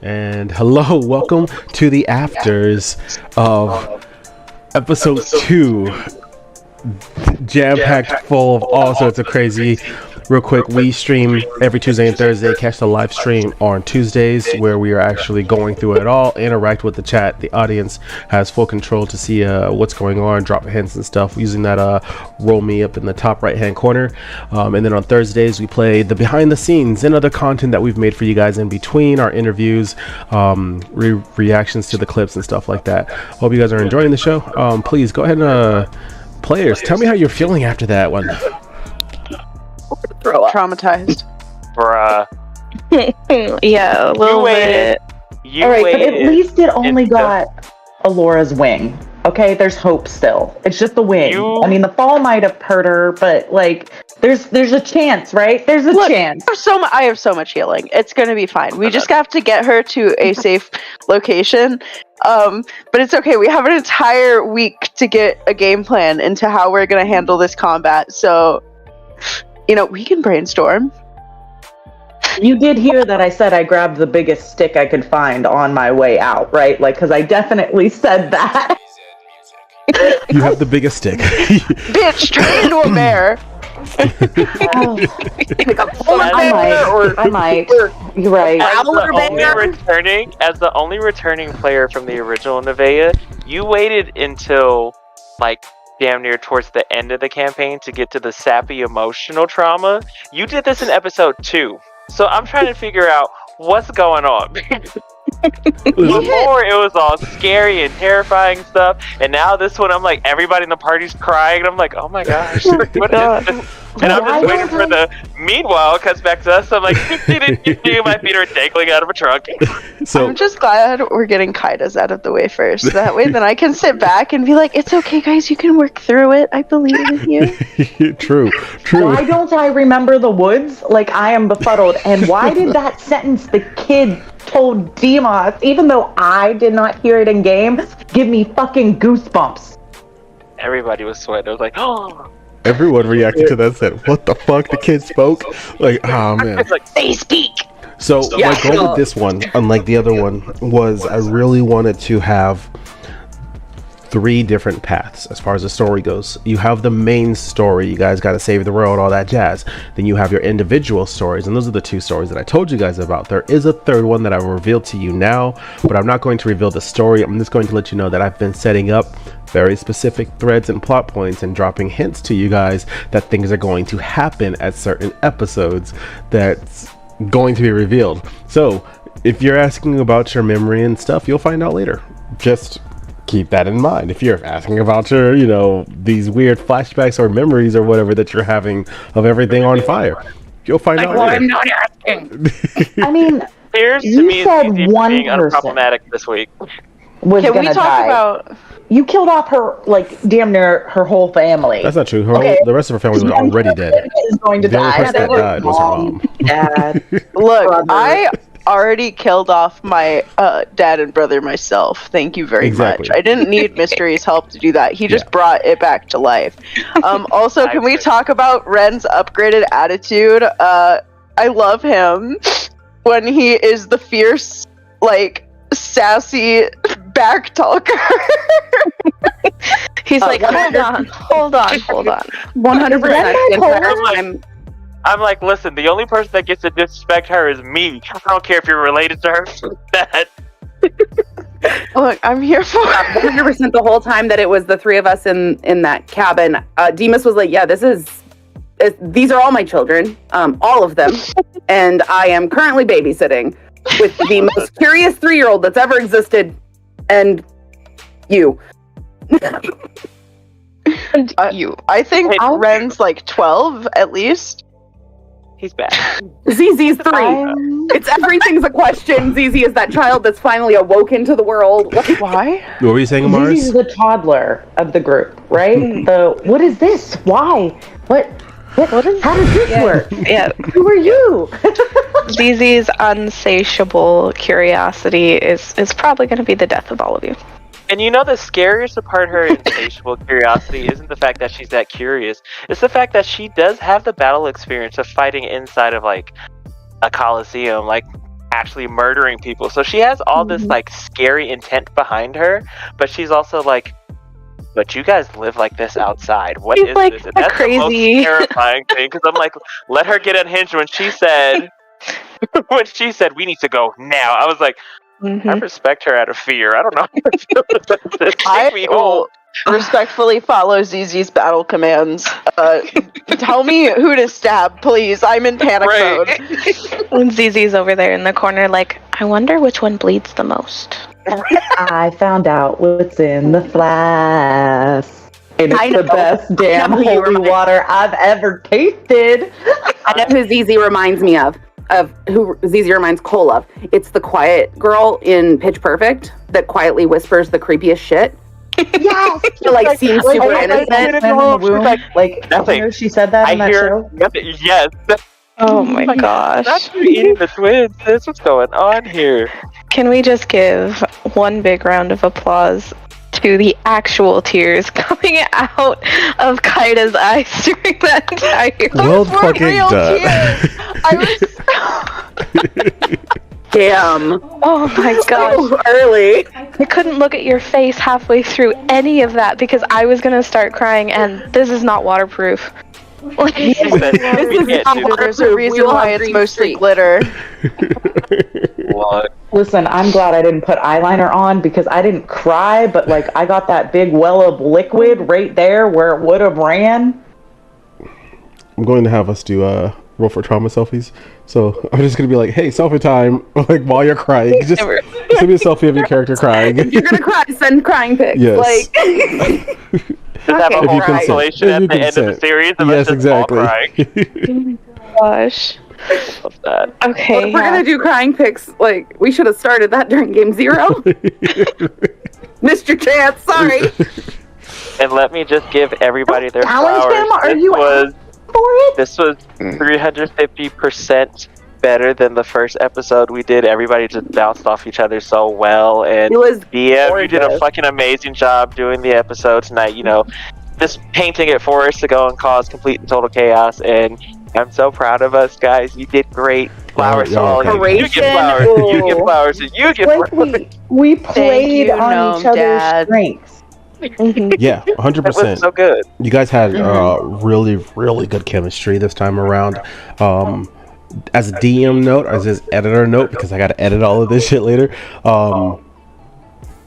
And hello, welcome to the afters of episode 2. Jam-packed full of all sorts of crazy. Real quick, we stream every Tuesday and Thursday. Catch the live stream on Tuesdays where we are actually going through it all, interact with the chat. The audience has full control to see what's going on, drop hints and stuff using that roll me up in the top right hand corner. And then on Thursdays, we play the behind the scenes and other content that we've made for you guys in between our interviews, reactions to the clips and stuff like that. Hope you guys are enjoying the show. Please go ahead and players, tell me how you're feeling after that one. Throw up. Traumatized. Bruh. Yeah, a little bit. You All right, waited. but at least it only got Alora's wing. Okay, there's hope still. It's just the wing. I mean, the fall might have hurt her, but like, there's a chance, right? There's a chance. I have so much healing. It's gonna be fine. We just have to get her to a safe location. But it's okay. We have an entire week to get a game plan into how we're gonna handle this combat. So, we can brainstorm. You did hear that I said I grabbed the biggest stick I could find on my way out, right? Like, because I definitely said that. You have the biggest stick. Bitch, turn into a bear. I might. You're right. As the only returning player from the original NevaeH, you waited until damn near towards the end of the campaign to get to the sappy emotional trauma. You did this in episode 2, so I'm trying to figure out what's going on. Before it was all scary and terrifying stuff, and now this one I'm like, everybody in the party's crying, and I'm like, oh my gosh, what is this? And I'm just waiting for the meanwhile it cuts back to us. I'm like, my feet are dangling out of a trunk. So I'm just glad we're getting Kaida's out of the way first. That way then I can sit back and be like, it's okay guys, you can work through it. I believe in you. True. Why don't I remember the woods? Like, I am befuddled. And why did that sentence the kid told Demos, even though I did not hear it in game, give me fucking goosebumps? Everybody was sweating. I was like, oh. Everyone reacted to that, said, what the fuck? The kid spoke? Like, oh man. It's like, they speak! So my goal with this one, unlike the other one, was I really wanted to have 3 different paths as far as the story goes. You have the main story, you guys got to save the world, all that jazz. Then you have your individual stories, and those are the 2 stories that I told you guys about. There is a third one that I will reveal to you now, but I'm not going to reveal the story. I'm just going to let you know that I've been setting up very specific threads and plot points and dropping hints to you guys that things are going to happen at certain episodes that's going to be revealed. So if you're asking about your memory and stuff, you'll find out later. Just keep that in mind. If you're asking about your, these weird flashbacks or memories or whatever that you're having of everything on fire, you'll find out later. I'm not asking. I mean, you said one being person unproblematic this week. was Can gonna we talk die. about... You killed off her, damn near her whole family. That's not true. The rest of her family was already dead. Is going to The only die. person that died was her mom. Dad. Look, brother. I already killed off my dad and brother myself. Thank you very much. I didn't need Mystery's help to do that. He just brought it back to life. Also, can we talk about Ren's upgraded attitude? I love him when he is the fierce, sassy back talker. He's like, hold on. 100%. I'm like, listen, the only person that gets to disrespect her is me. I don't care if you're related to her. That. Look, I'm here for 100% the whole time that it was the 3 of us in that cabin. Demas was like, yeah, these are all my children, all of them, and I am currently babysitting with the most curious 3-year-old that's ever existed, and you. I think Ren's 12 at least. He's bad. ZZ's 3. It's everything's a question. ZZ is that child that's finally awoken to the world. Why? What were you saying, Amars? ZZ's the toddler of the group, right? What is this? Why? What is? How does this work? Yeah. Who are you? ZZ's unsatiable curiosity is probably going to be the death of all of you. And the scariest part of her insatiable curiosity isn't the fact that she's that curious. It's the fact that she does have the battle experience of fighting inside of a coliseum. actually murdering people. So she has all this like scary intent behind her, but she's also like, but you guys live like this outside. What She's is like this? And that's crazy. the most terrifying thing, because I'm like, let her get unhinged when she said we need to go now. I was like, I respect her out of fear. I don't know. Take me home. Respectfully follow ZZ's battle commands. Tell me who to stab, please. I'm in panic mode. When ZZ's over there in the corner, like, I wonder which one bleeds the most. I found out what's in the flask. And it's the best damn holy water I've ever tasted. I know who ZZ reminds me of who ZZ reminds Cole of. It's the quiet girl in Pitch Perfect that quietly whispers the creepiest shit. Yes! Like seems super innocent. Like, nothing. You know, she said that in that show? Nothing. Yes. Oh my gosh. Not you eating the twins. That's what's going on here. Can we just give one big round of applause to the actual tears coming out of Kaida's eyes during that entire Well fucking done. Damn. Oh my gosh. So early. I couldn't look at your face halfway through any of that because I was going to start crying, and this is not waterproof. There's a reason why it's mostly glitter. Listen, I'm glad I didn't put eyeliner on because I didn't cry, but like I got that big well of liquid right there where it would have ran. I'm going to have us do roll for trauma selfies. So I'm just going to be like, hey, selfie time. Like while you're crying, just send me a selfie of your character crying. If you're going to cry, send crying pics. Yes. Like... Just have a whole consolation at the end of the series. Yes, exactly. Oh my gosh. Love that. Okay. Well, if we're gonna do crying pics, like we should have started that during Game 0. Missed your chance. Sorry. And let me just give everybody their Challenge flowers. him? Are you asking for it? This was 350% better than the first episode we did. Everybody just bounced off each other so well, and It was BM, you did a fucking amazing job doing the episode tonight. You know, just painting it for us to go and cause complete and total chaos. And I'm so proud of us, guys. You did great. Flowers to all of you. You get flowers. You get flowers. You get flowers. We played on each other's strengths. Yeah, 100%. That was so good. You guys had really, really good chemistry this time around. As a DM note, as his editor note, because I got to edit all of this shit later,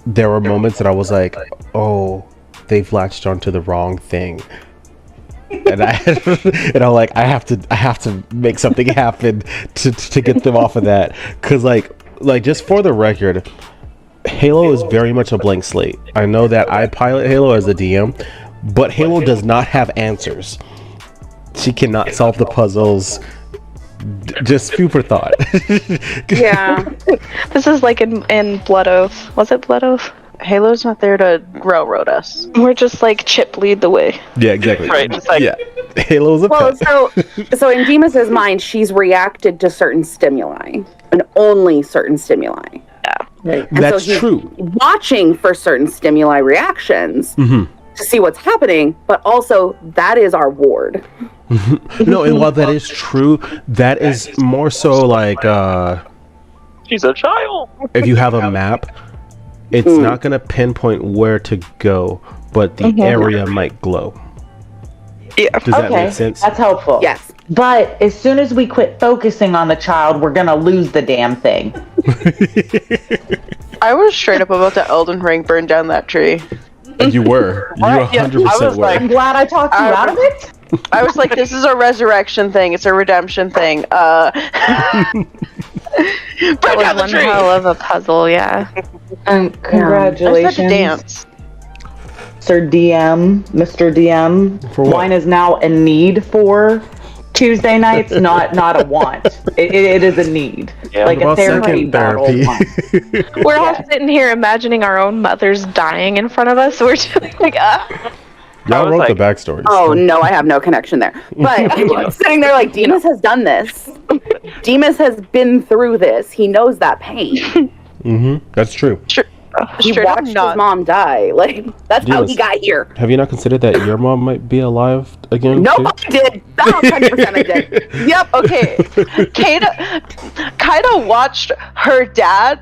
there were moments that I was like, oh, they've latched onto the wrong thing. And I'm like, I have to make something happen to get them off of that. Because like just for the record, Halo is very much a blank slate. I know that I pilot Halo as a DM, but Halo does not have answers. She cannot solve the puzzles. Just food for thought. Yeah. This is like in Blood Oath. Was it Blood Oath? Halo's not there to railroad us. We're just like Chip lead the way. Yeah, exactly. Right. It's like, yeah. Halo's a pet. So in Demas's mind, she's reacted to certain stimuli, and only certain stimuli. Yeah. Right. That's true. Watching for certain stimuli reactions to see what's happening, but also that is our ward. No, and while that is true, that is more so like she's a child. if you have a map, it's not going to pinpoint where to go, but the area might glow. Yeah. Does that make sense? That's helpful. Yes. But as soon as we quit focusing on the child, we're gonna lose the damn thing. I was straight up about to Elden Ring burn down that tree. You were. You 100% were. I'm glad I talked you out of it. I was like, this is a resurrection thing. It's a redemption thing. That was one hell of a puzzle, yeah. Congratulations. I just had to dance. Sir DM, Mr. DM. For what? Wine is now a need for Tuesday nights, not a want. It is a need. Yeah, like a well, therapy second bottle. therapy. We're all sitting here imagining our own mothers dying in front of us. We're just like, Y'all wrote the backstories. Oh no, I have no connection there. But I'm sitting there like, Demas has done this. Demas has been through this. He knows that pain. That's true. He watched his mom die. Like, that's how he got here. Have you not considered that your mom might be alive again? Nope, too? I did. Oh, 100% I did. Yep. Okay. Kaida watched her dad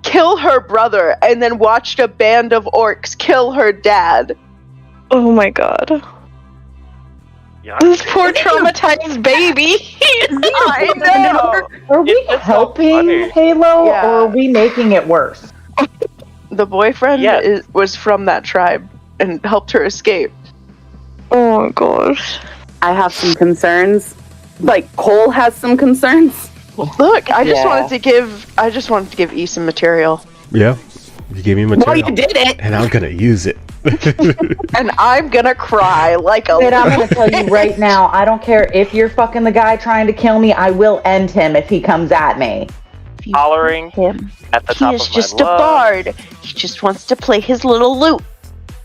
kill her brother, and then watched a band of orcs kill her dad. Oh my god. This poor traumatized baby. I know. Are we helping Halo, or are we making it worse? The boyfriend was from that tribe and helped her escape. Oh my gosh. I have some concerns. Like, Cole has some concerns. Look, I just wanted to give E some material. Yeah. You gave me material. Well, you did it. And I'm gonna use it. And I'm gonna cry like a But I'm gonna tell you right now, I don't care if you're fucking the guy trying to kill me, I will end him if he comes at me. Hollering him. At the He top is of just my a lungs. bard. He just wants to play his little lute.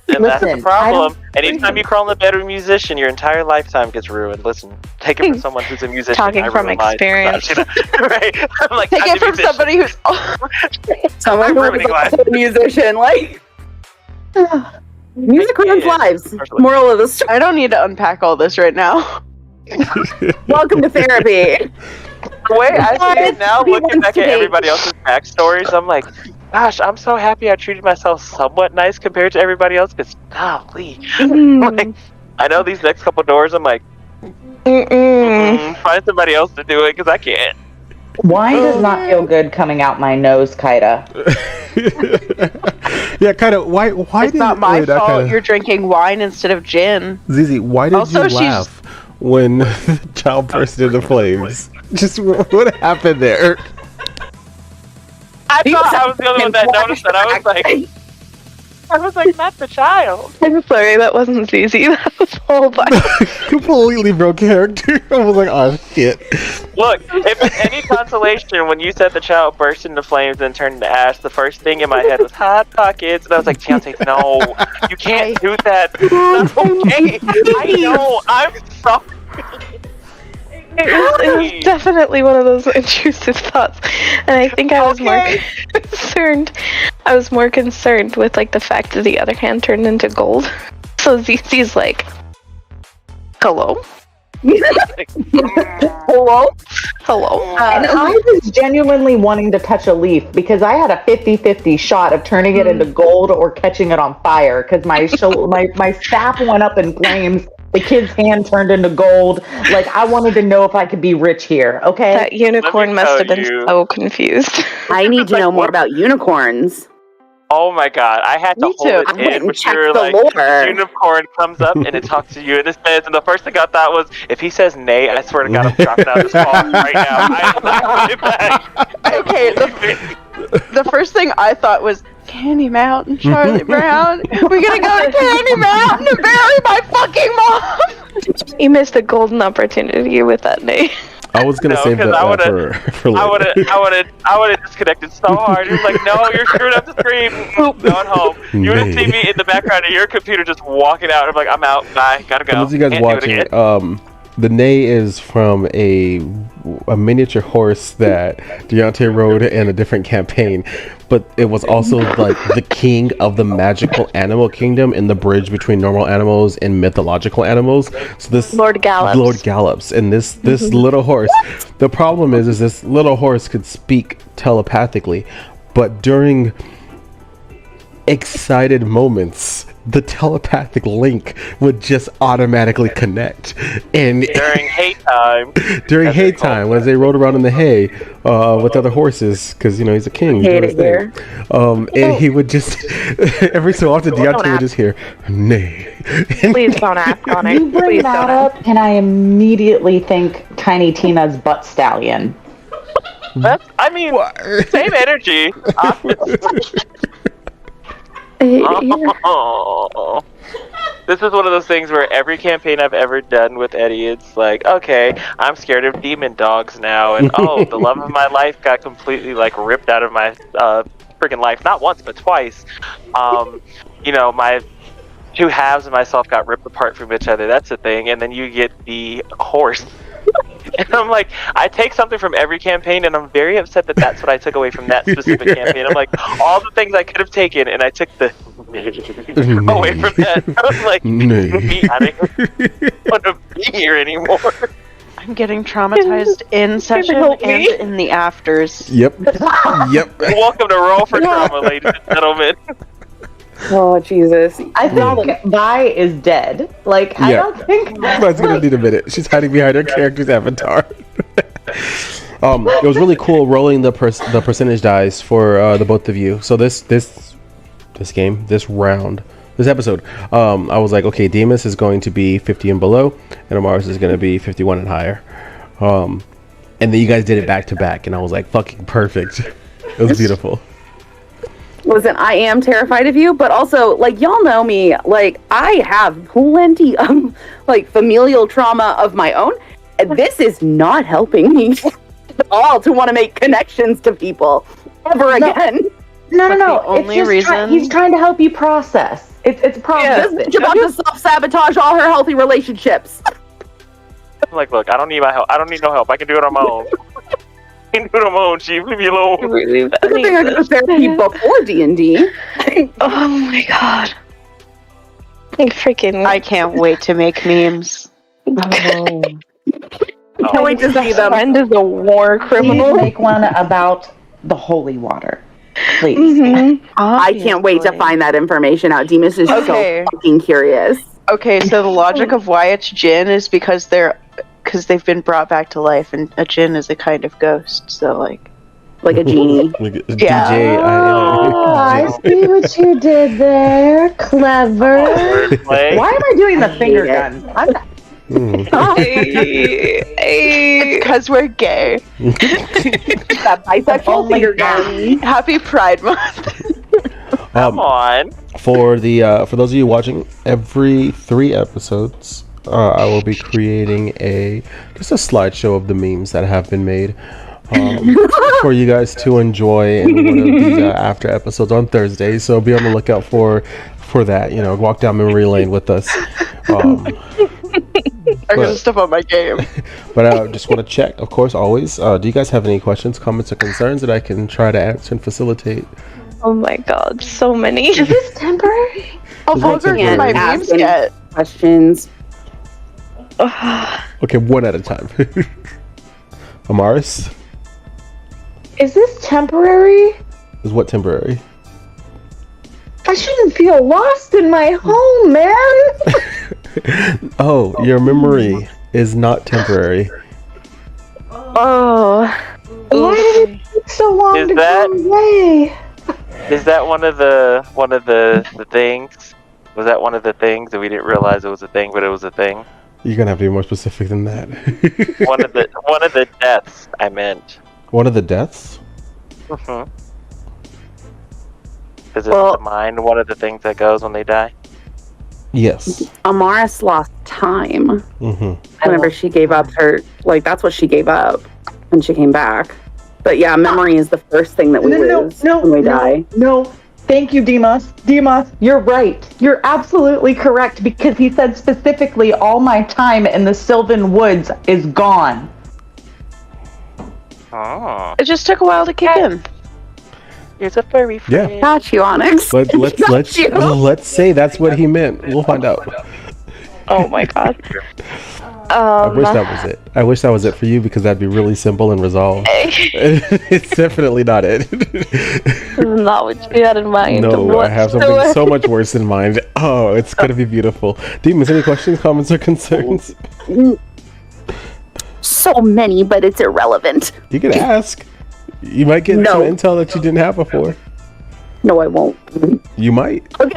And that's Listen, the problem. Anytime you call in the bed of a musician, your entire lifetime gets ruined. Listen, take it from someone who's a musician. Talking I from ruined mine. experience. Right? I'm like, Take I'm it from musician. somebody who's. Someone who ruining was a musician. Like, music ruins lives. Moral of the story. I don't need to unpack all this right now. Welcome to therapy. The way I see it now, He looking wants back to at be. everybody else's backstories, I'm like, gosh, I'm so happy I treated myself somewhat nice compared to everybody else. Because, golly, like, I know these next couple doors, I'm like, find somebody else to do it because I can't. Wine does not feel good coming out my nose, Kaida. Yeah, kind of. Why It's did not my wait, that fault. kinda- You're drinking wine instead of gin. Zizi, why did Also, you she's- laugh when the child burst into flames? Just what happened there? I thought I was the only one that noticed that. I was like, not the child. I'm sorry, that wasn't Zizi. That was all by. Completely broke character. I was like, oh shit. Look, if it's any consolation, when you said the child burst into flames and turned into ash, the first thing in my head was Hot Pockets, and I was like, Deontay, no, you can't do that. That's okay. I know. I'm sorry. It was definitely one of those intrusive thoughts, and I think I was more concerned. I was more concerned with like the fact that the other hand turned into gold. So Zizi's like, "Hello, Hello? hello." And I was genuinely wanting to touch a leaf because I had a 50-50 shot of turning it into gold or catching it on fire because my staff went up in flames. The kid's hand turned into gold. Like, I wanted to know if I could be rich here, okay? That unicorn must have been so confused. I need to know more about unicorns. Oh my god, I had to Me hold too. it I went in and when checked you were the like, lore. unicorn comes up and it talks to you and it says, and the first thing I thought was, if he says nay, I swear to god I'm dropping out of this call right now. I put it back. Okay, the first thing I thought was Candy Mountain, Charlie Brown. We're gonna go to Candy Mountain to bury my fucking mom. You missed a golden opportunity with that name. I was gonna save that for later. I would have disconnected so hard. It was like, no, you're screwing up the screen. Boop, going home. You would have seen me in the background of your computer just walking out. I'm like, I'm out. Bye. Gotta go. For those of you guys Can't do it watching, again. the neigh is from a miniature horse that Deontay rode in a different campaign, but it was also like the king of the magical animal kingdom in the bridge between normal animals and mythological animals. So this Lord Gallops. And this little horse. The problem is this little horse could speak telepathically, but during excited moments, the telepathic link would just automatically connect. And During hate time. during hay time, when they rode around in the hay with other horses, because he's a king. Hate it here. And he would just every so often Deontay would just hear nay. Please don't ask on it. You bring Please that don't up, and I immediately think Tiny Tina's butt stallion. That's, I mean, same energy. Oh. This is one of those things where every campaign I've ever done with Eddie, it's like, okay, I'm scared of demon dogs now, and oh, the love of my life got completely like ripped out of my freaking life, not once but twice. My two halves of myself got ripped apart from each other. That's the thing, and then you get the horse. And I'm like, I take something from every campaign, and I'm very upset that that's what I took away from that specific campaign. I'm like, all the things I could have taken, and I took the away from that. I was like, I don't want to be here anymore. I'm getting traumatized in session and in the afters. Yep. Welcome to Roll for Trauma, ladies and gentlemen. Oh Jesus! I think Vi is dead. Like I don't think Vi's gonna need a minute. She's hiding behind her character's avatar. It was really cool rolling the percentage dice for the both of you. So this round, this episode, I was like, okay, Demas is going to be 50 and below, and Amaris is going to be 51 and higher. And then you guys did it back to back, and I was like, fucking perfect. It was beautiful. Listen, I am terrified of you, but also, like, y'all know me. Like, I have plenty of, like, familial trauma of my own, and this is not helping me at all to want to make connections to people ever again. No. It's just he's trying to help you process. It's a process. This bitch about to self-sabotage all her healthy relationships. I'm like, look, I don't need my help. I don't need no help. I can do it on my own. I can do it on my own, Chief. Leave me alone. Really I think I go to therapy before D&D. Oh my god. Like freaking. I can't wait to make memes. I can't wait to see them. Friend is a war criminal. Please make one about the holy water, please. Mm-hmm. I can't wait to find that information out. Demas is so fucking curious. Okay, so the logic of why it's Jinn is because they've been brought back to life, and a Jinn is a kind of ghost. So like a genie. Yeah. I see what you did there. Clever. Wordplay. Why am I doing the finger guns? It's because we're gay. That bisexual finger gun. Happy Pride Month. Come on. For those of you watching, every 3 episodes, I will be creating just a slideshow of the memes that have been made for you guys to enjoy in one of these after episodes on Thursday. So be on the lookout for that. You know, walk down memory lane with us. I gotta step on my game. But I just want to check, of course, always. Do you guys have any questions, comments, or concerns that I can try to answer and facilitate? Oh my god, so many. Is this temporary? How vulgar can my memes get? Questions. Okay, one at a time. Amaris? Is this temporary? Is what temporary? I shouldn't feel lost in my home, man. Oh, your memory is not temporary. Oh. Why did it take so long to go away? Is that one of the things? Was that one of the things that we didn't realize it was a thing, but it was a thing? You're gonna have to be more specific than that. one of the deaths I meant. One of the deaths? Mm-hmm. Is it the mind one of the things that goes when they die? Yes. Amaris lost time. Mm-hmm. Whenever she gave up that's what she gave up when she came back. But yeah, memory is the first thing that we lose when we die. No, thank you, Demas. Demas, you're right. You're absolutely correct, because he said specifically all my time in the Sylvan Woods is gone. Oh. It just took a while to kick in. Here's a furry friend. Yeah. Got you, Onyx. Let's say that's what he meant. We'll find out. Oh my god. I wish that was it. I wish that was it for you, because that'd be really simple and resolved. It's definitely not it. This is not what you had in mind. No, I have something so much worse in mind. Oh, it's gonna be beautiful. Demons, any questions, comments, or concerns? So many, but it's irrelevant. You can ask. You might get some intel that you didn't have before. No, I won't. You might. I'll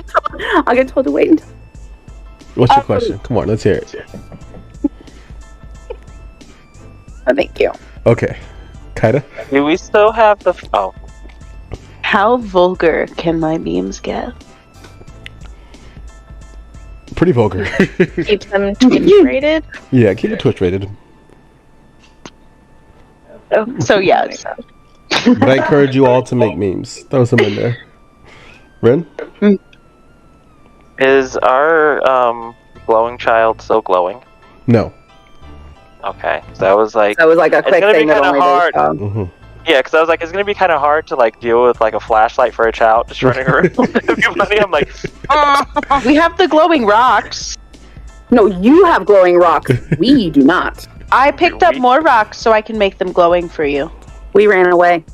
get told to wait until. What's your question? Come on, let's hear it. Thank you. Okay. Kaida? Do we still have the... Oh. How vulgar can my memes get? Pretty vulgar. Keep them Twitch rated. Yeah, keep it Twitch rated. So yes. But I encourage you all to make memes. Throw some in there. Ren? Is our glowing child still glowing? No. Okay, so that was like a quick thing that only hard. they saw. Mm-hmm. Yeah, because I was like, it's gonna be kind of hard to like deal with like a flashlight for a child just running around. Everybody, I'm like, We have the glowing rocks. No, you have glowing rocks. We do not. I picked up more rocks so I can make them glowing for you. We ran away.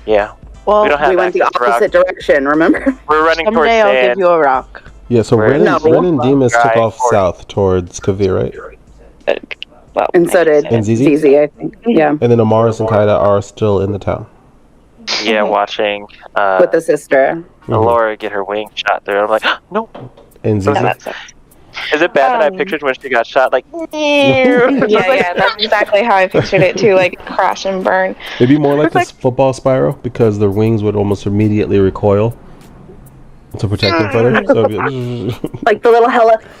yeah, Well, we don't have We went the access to rock. opposite direction, remember? We're running towards someday I'll give sand. you a rock. Yeah, so Right. Ren and Demas took Right. off south towards Kavir, right? Well, And so did And ZZ? ZZ, I think. Yeah. And then Amaris and Kaida are still in the town. Yeah, watching With the sister. Laura get her wing shot there. I'm like, no. And ZZ. no, that's it. Is it bad that I pictured when she got shot? Like, Yeah, that's exactly how I pictured it too, like crash and burn. It'd be more like this football spiral because the wings would almost immediately recoil to protect them further. So it'd be Like the little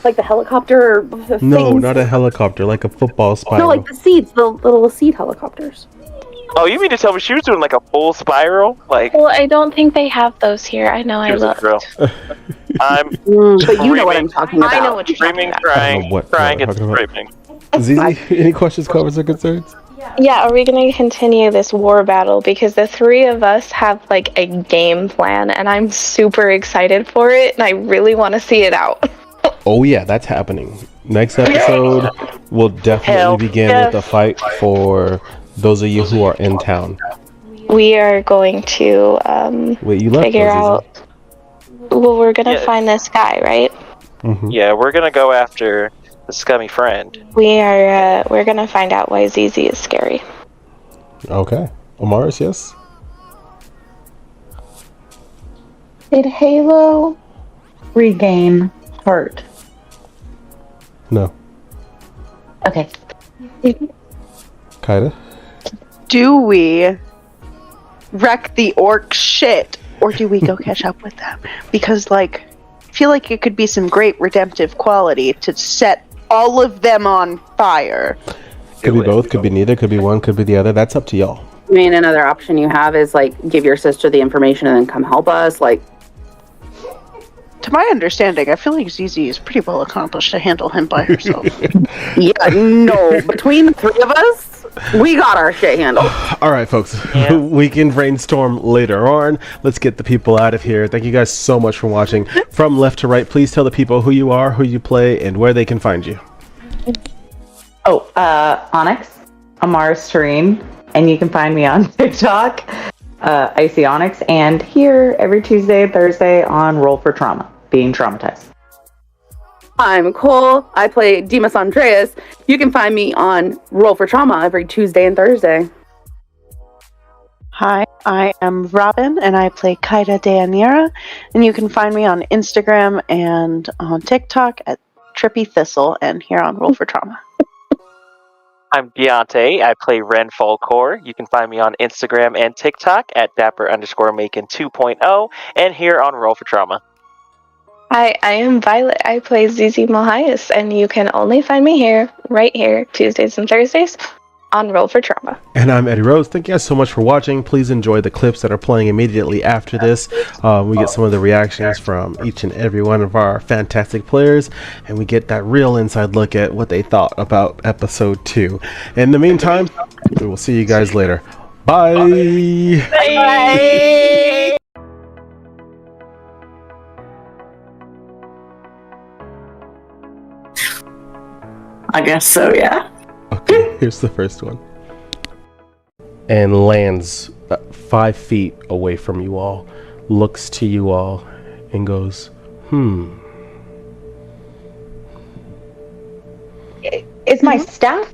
like the helicopter no, things. not a helicopter, like a football spiral. No, like the seeds, the little seed helicopters. oh, you mean to tell me she was doing like a full spiral? Like, Well, I don't think they have those here. I know she I was a looked. drill. I'm But you know what I'm talking about. I know what you're talking screaming, about. I don't know crying, what and you're talking about. screaming. ZZ, any questions, comments, or concerns? Yeah, are we going to continue this war battle? Because the three of us have like a game plan, and I'm super excited for it, and I really want to see it out. Oh yeah, that's happening. Next episode will definitely Hell begin yes. with a fight for those of you who are in town. We are going to Wait, you left figure though, out. Well, we're gonna Yeah. find this guy, right? ZZ. Yeah, we're gonna go after the scummy friend. We're gonna find out why ZZ is scary. Okay. Amaris, yes? Did Halo regain heart? No. Okay. Kaida? Do we wreck the orc shit, or do we go catch up with them? Because, like, I feel like it could be some great redemptive quality to set all of them on fire. Could be both, could be neither, could be one, could be the other. That's up to y'all. I mean, another option you have is like give your sister the information and then come help us. Like, To my understanding, I feel like ZZ is pretty well accomplished to handle him by herself. yeah, no, between the three of us, we got our shit handled. All right, folks. Yeah. We can brainstorm later on. Let's get the people out of here. Thank you guys so much for watching. From left to right, please tell the people who you are, who you play, and where they can find you. Oh, Onyx, Amaris Terene, and you can find me on TikTok, Icy Onyx, and here every Tuesday and Thursday on Roll for Trauma, being traumatized. I'm Cole. I play Demas Andreas. You can find me on Roll for Trauma every Tuesday and Thursday. Hi, I am Robin, and I play Kaida Deanira, and you can find me on Instagram and on TikTok at Trippy Thistle, and here on Roll for Trauma. I'm Deontay. I play Ren Falcor. You can find me on Instagram and TikTok at Dapper_Macon 2.0 and here on Roll for Trauma. Hi, I am Violet. I play ZZ Mohias, and you can only find me here, right here, Tuesdays and Thursdays on Roll for Trauma. And I'm Eddie Rose. Thank you guys so much for watching. Please enjoy the clips that are playing immediately after this. We get some of the reactions from each and every one of our fantastic players, and we get that real inside look at what they thought about episode 2. In the meantime, we will see you guys later. Bye. Bye! I guess so, yeah. Okay, here's the first one. And lands 5 feet away from you all, looks to you all, and goes, Is my staff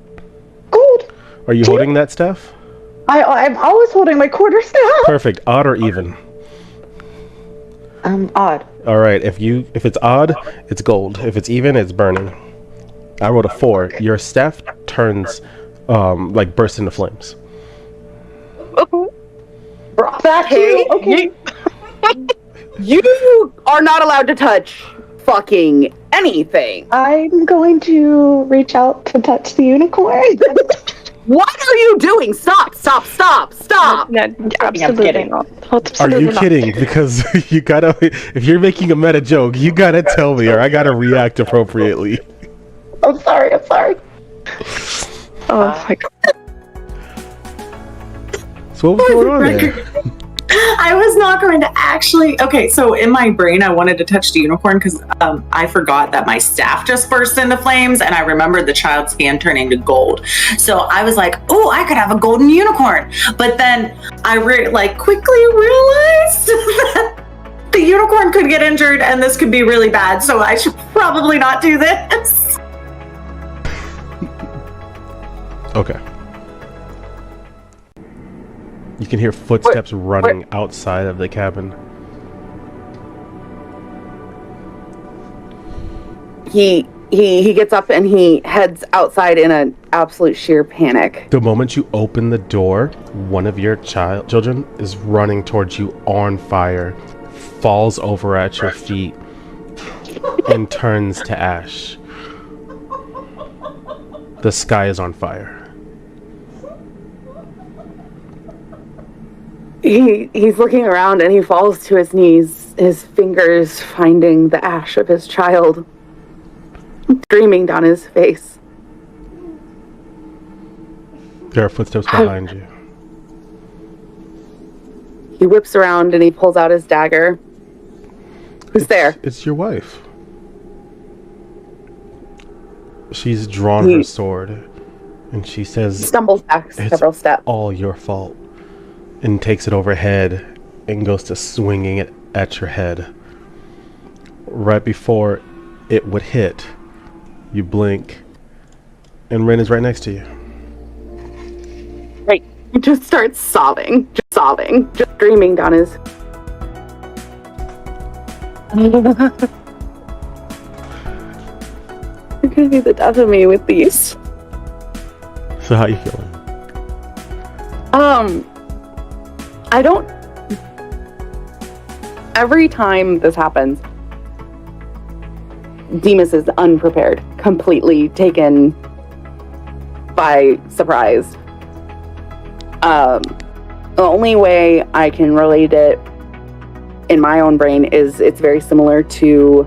gold? Are you holding that staff? I'm always holding my quarter staff. Perfect. Odd or even? Odd. All right. If it's odd, it's gold. If it's even, it's burning. I rolled a 4. Your staff turns, like bursts into flames. That too? Okay. You are not allowed to touch fucking anything. I'm going to reach out to touch the unicorn. What are you doing? Stop, stop, stop, stop. No, absolutely kidding. not. Are Absolutely you not. kidding? Because you gotta, if you're making a meta joke, you gotta tell me or I gotta react appropriately. I'm sorry. Oh my god. So what was going on there? I was not going to actually. Okay, so in my brain, I wanted to touch the unicorn because I forgot that my staff just burst into flames, and I remembered the child's hand turning to gold. So I was like, "Oh, I could have a golden unicorn." But then I quickly realized that the unicorn could get injured, and this could be really bad. So I should probably not do this. Okay. You can hear footsteps running outside of the cabin. He gets up and he heads outside in an absolute sheer panic. The moment you open the door, one of your children is running towards you on fire, falls over at your feet, and turns to ash. The sky is on fire. He's looking around and he falls to his knees, his fingers finding the ash of his child, streaming down his face. There are footsteps behind you. He whips around and he pulls out his dagger. Who's there? It's your wife. She's drawn her sword, and she says, He stumbles back several steps. All your fault. And takes it overhead and goes to swinging it at your head. Right before it would hit, you blink, and Ren is right next to you. Right. He just starts sobbing, just screaming down his... You're gonna be the death of me with these. So how you feeling? I don't... Every time this happens, Demas is unprepared, completely taken by surprise. The only way I can relate it in my own brain is it's very similar to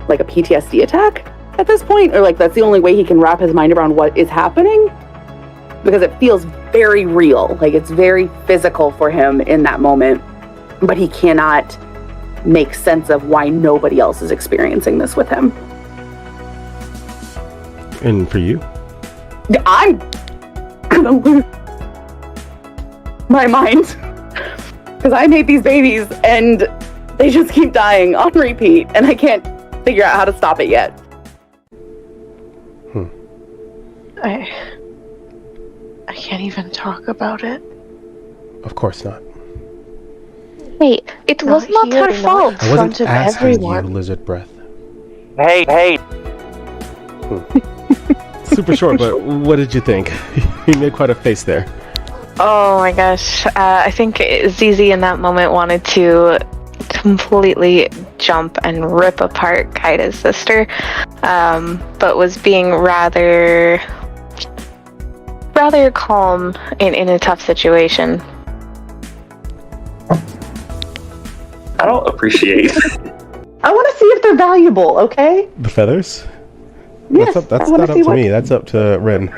like a PTSD attack at this point, or like that's the only way he can wrap his mind around what is happening, because it feels very real, like it's very physical for him in that moment, but he cannot make sense of why nobody else is experiencing this with him. And for you? I'm gonna lose my mind because I made these babies and they just keep dying on repeat and I can't figure out how to stop it yet. I can't even talk about it. Of course not. Wait, it was not her fault. I wasn't asking you, lizard breath. Hey. Super short, but what did you think? You made quite a face there. Oh my gosh. I think ZZ in that moment wanted to completely jump and rip apart Kaida's sister, but was being rather calm in a tough situation. I don't appreciate. I want to see if they're valuable, okay? The feathers? Yes, That's not up to me. That's up to Ren.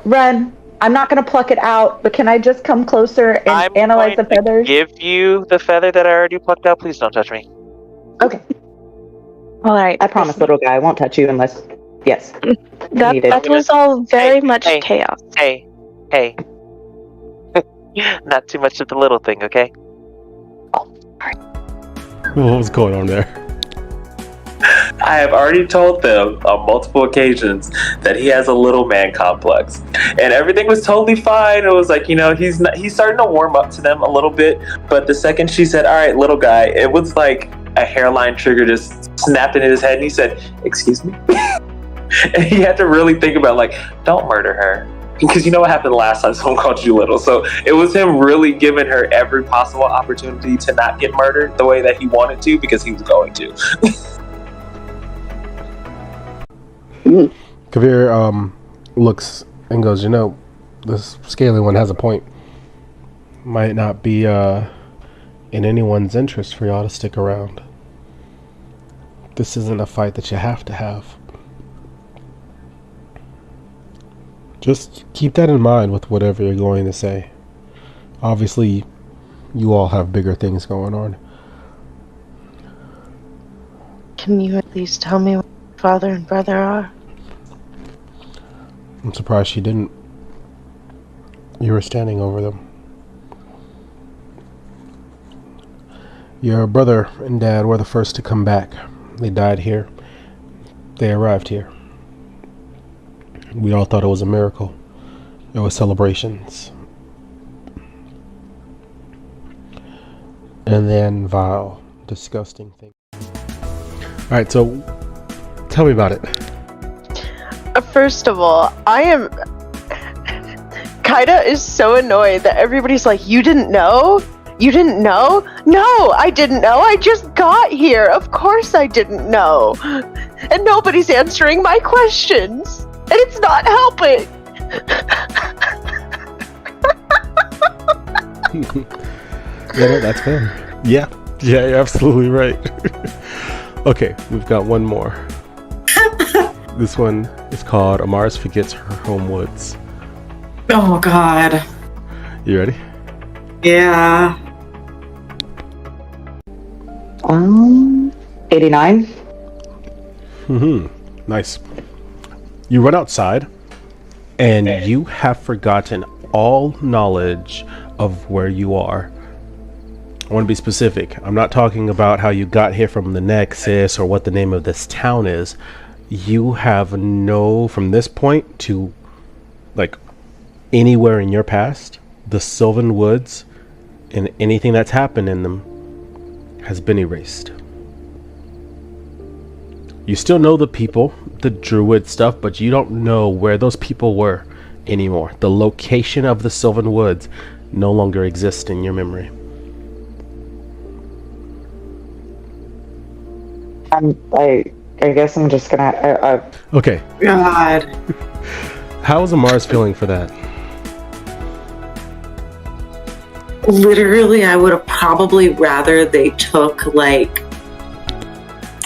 Ren, I'm not going to pluck it out, but can I just come closer and analyze the feathers? Give you the feather that I already plucked out. Please don't touch me. Okay. All right. I promise, little guy, I won't touch you unless... Yes. That was all very much chaos. Hey. Not too much of the little thing, okay? What was going on there? I have already told them on multiple occasions that he has a little man complex, and everything was totally fine. It was like, he's starting to warm up to them a little bit, but the second she said, "All right, little guy," it was like a hairline trigger just snapped in his head, and he said, "Excuse me," and he had to really think about don't murder her. Because you know what happened last time someone called you little. So it was him really giving her every possible opportunity to not get murdered the way that he wanted to, because he was going to. Kavir looks and goes, this scaly one has a point. Might not be in anyone's interest for y'all to stick around. This isn't a fight that you have to have. Just keep that in mind with whatever you're going to say. Obviously, you all have bigger things going on. Can you at least tell me what father and brother are? I'm surprised she didn't. You were standing over them. Your brother and dad were the first to come back. They died here. They arrived here. We all thought it was a miracle. It was celebrations. And then vile, disgusting things. Alright, so tell me about it. First of all, Kaida is so annoyed that everybody's like, you didn't know? You didn't know? No, I didn't know. I just got here. Of course I didn't know. And nobody's answering my questions. And it's not helping. Yeah, no, that's fair. Yeah, you're absolutely right. Okay, we've got one more. This one is called Amars Forgets Her Home Woods. Oh, God. You ready? Yeah. 89. Nice. You run outside, and you have forgotten all knowledge of where you are. I want to be specific. I'm not talking about how you got here from the Nexus or what the name of this town is. You have from this point to, like, anywhere in your past, the Sylvan Woods and anything that's happened in them has been erased. You still know the people, the druid stuff, but you don't know where those people were anymore. The location of the Sylvan Woods no longer exists in your memory. I guess I'm just gonna. Okay. God. How is Amars feeling for that? Literally, I would have probably rather they took, like,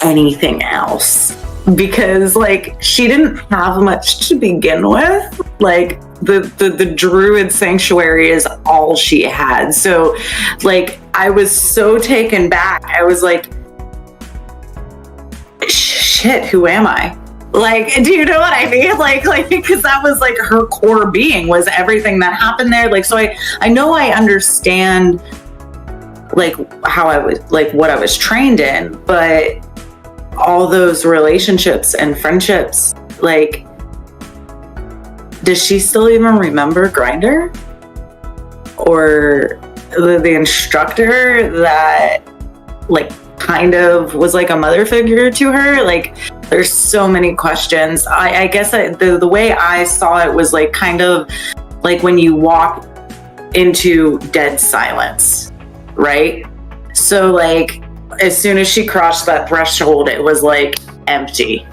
anything else. Because, like, she didn't have much to begin with. Like, the druid sanctuary is all she had. So, like, I was so taken back. I was like, shit, who am I? Like, do you know what I mean? Like, because that was, like, her core being was everything that happened there. Like, so I know I understand, like, how I was, like, what I was trained in, but all those relationships and friendships, like, does she still even remember Grinder? Or the instructor that, like, kind of was like a mother figure to her? Like, there's so many questions. I guess the way I saw it was, like, kind of like when you walk into dead silence, right? So, like, as soon as she crossed that threshold, it was, like, empty.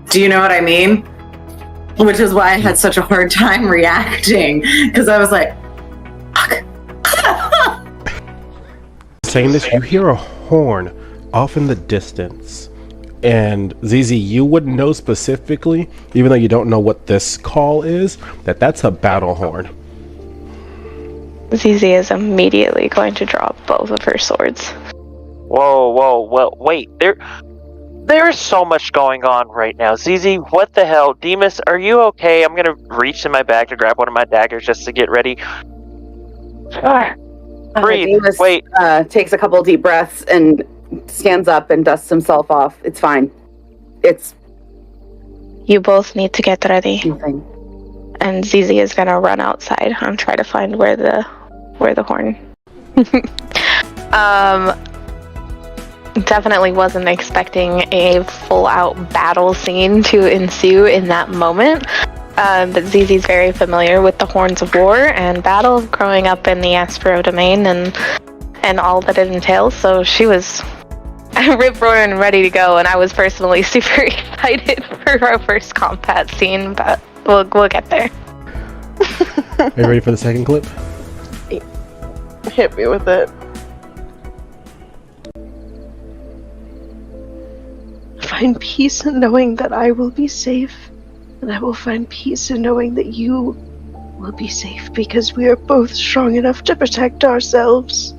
Do you know what I mean? Which is why I had such a hard time reacting, because I was like, fuck. Saying this, you hear a horn off in the distance. And ZZ, you wouldn't know specifically, even though you don't know what this call is, that's a battle horn. ZZ is immediately going to drop both of her swords. Whoa, wait. There's so much going on right now. ZZ, what the hell? Demas, are you okay? I'm gonna reach in my bag to grab one of my daggers just to get ready. Breathe. Demas, wait. Takes a couple deep breaths and stands up and dusts himself off. It's fine. You both need to get ready. Nothing. And ZZ is gonna run outside and try to find where the horn. Definitely wasn't expecting a full-out battle scene to ensue in that moment. But ZZ's very familiar with the Horns of War and battle, growing up in the Aspero domain and all that it entails. So she was rip-roaring and ready to go, and I was personally super excited for our first combat scene, but we'll get there. Are you ready for the second clip? Hit me with it. Find peace in knowing that I will be safe. And I will find peace in knowing that you will be safe because we are both strong enough to protect ourselves.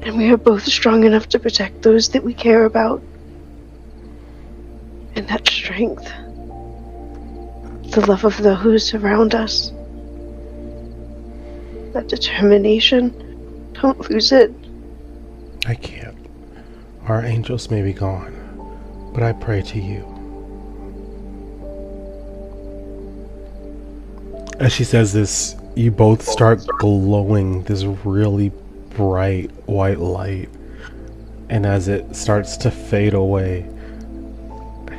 And we are both strong enough to protect those that we care about. And that strength, the love of those around us, that determination, don't lose it. I can't. Our angels may be gone, but I pray to you. As she says this, you both start glowing this really bright white light. And as it starts to fade away,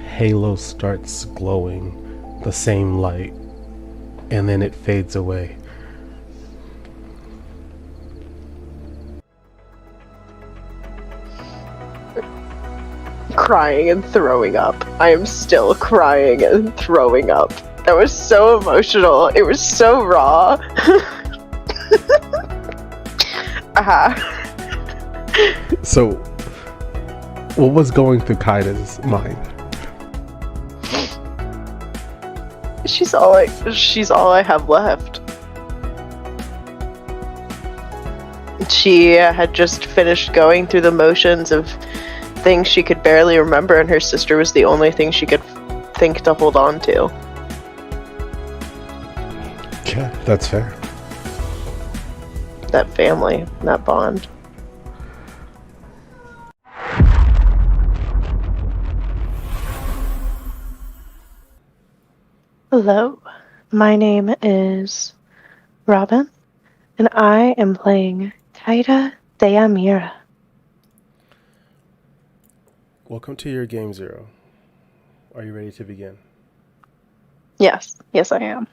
Halo starts glowing the same light. And then it fades away. Crying and throwing up. I am still crying and throwing up. That was so emotional. It was so raw. So, what was going through Kaida's mind? She's all I have left. She had just finished going through the motions of things she could barely remember, and her sister was the only thing she could think to hold on to. Yeah, that's fair. That family, that bond. Hello, my name is Robin, and I am playing Kaida de Amira. Welcome to your Game Zero. Are you ready to begin? Yes, I am.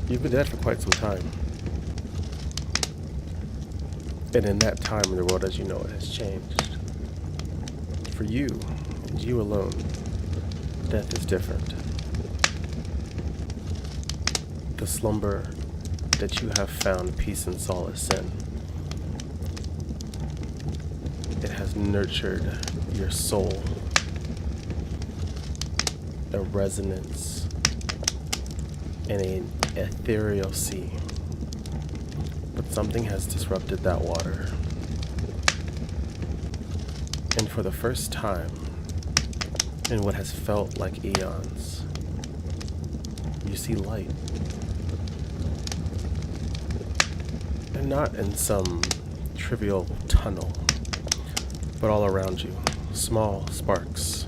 You've been dead for quite some time. And in that time, the world as you know it has changed. For you, and you alone, death is different. The slumber that you have found peace and solace in, it has nurtured your soul, a resonance in an ethereal sea. But something has disrupted that water. And for the first time, in what has felt like eons, you see light. And not in some trivial tunnel, but all around you, small sparks,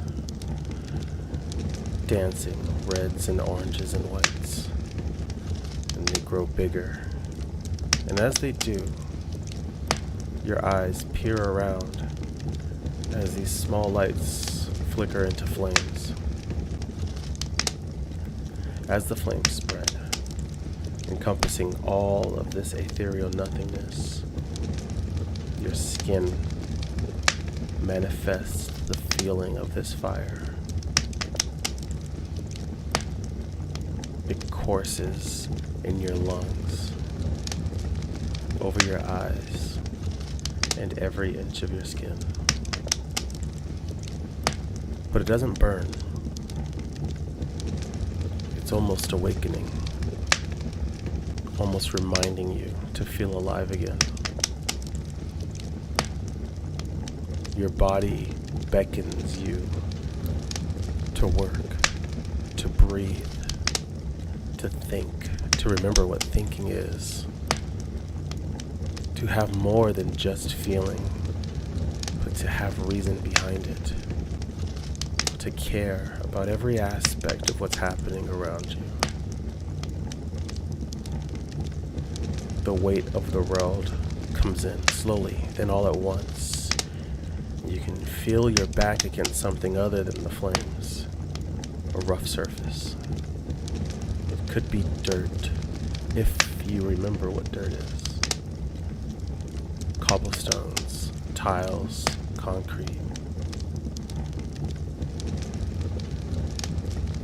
dancing reds and oranges and whites. And they grow bigger. And as they do, your eyes peer around as these small lights flicker into flames. As the flames spread, encompassing all of this ethereal nothingness, your skin manifests the feeling of this fire. It courses in your lungs, over your eyes, and every inch of your skin. But it doesn't burn. It's almost awakening, almost reminding you to feel alive again. Your body beckons you to work, to breathe, to think, to remember what thinking is. To have more than just feeling, but to have reason behind it. To care about every aspect of what's happening around you. The weight of the world comes in slowly, then all at once. You can feel your back against something other than the flames. A rough surface. It could be dirt, if you remember what dirt is. Cobblestones, tiles, concrete.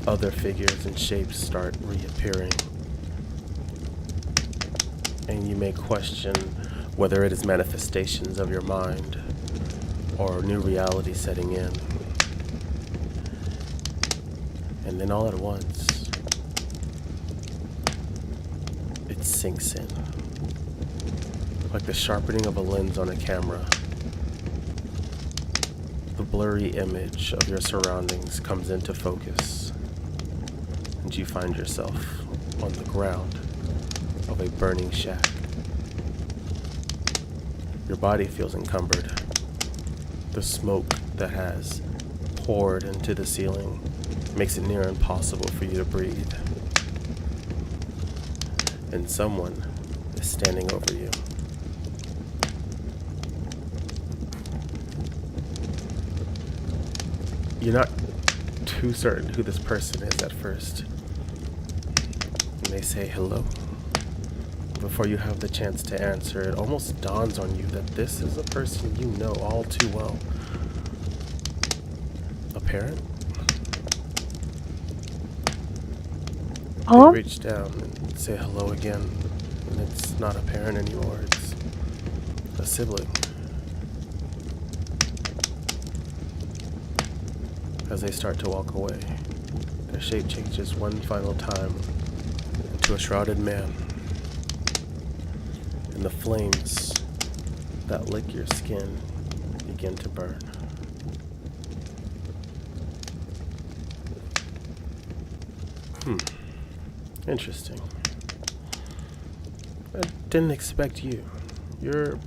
Other figures and shapes start reappearing. and you may question whether it is manifestations of your mind or new reality setting in. And then all at once, it sinks in. Like the sharpening of a lens on a camera. The blurry image of your surroundings comes into focus, and you find yourself on the ground of a burning shack. Your body feels encumbered. The smoke that has poured into the ceiling makes it near impossible for you to breathe. And someone is standing over you. You're not too certain who this person is at first. And they say hello. Before you have the chance to answer, it almost dawns on you that this is a person you know all too well. A parent? They reach down and say hello again, and it's not a parent anymore, it's a sibling. As they start to walk away, their shape changes one final time into a shrouded man. And the flames that lick your skin begin to burn. Interesting. I didn't expect you. You're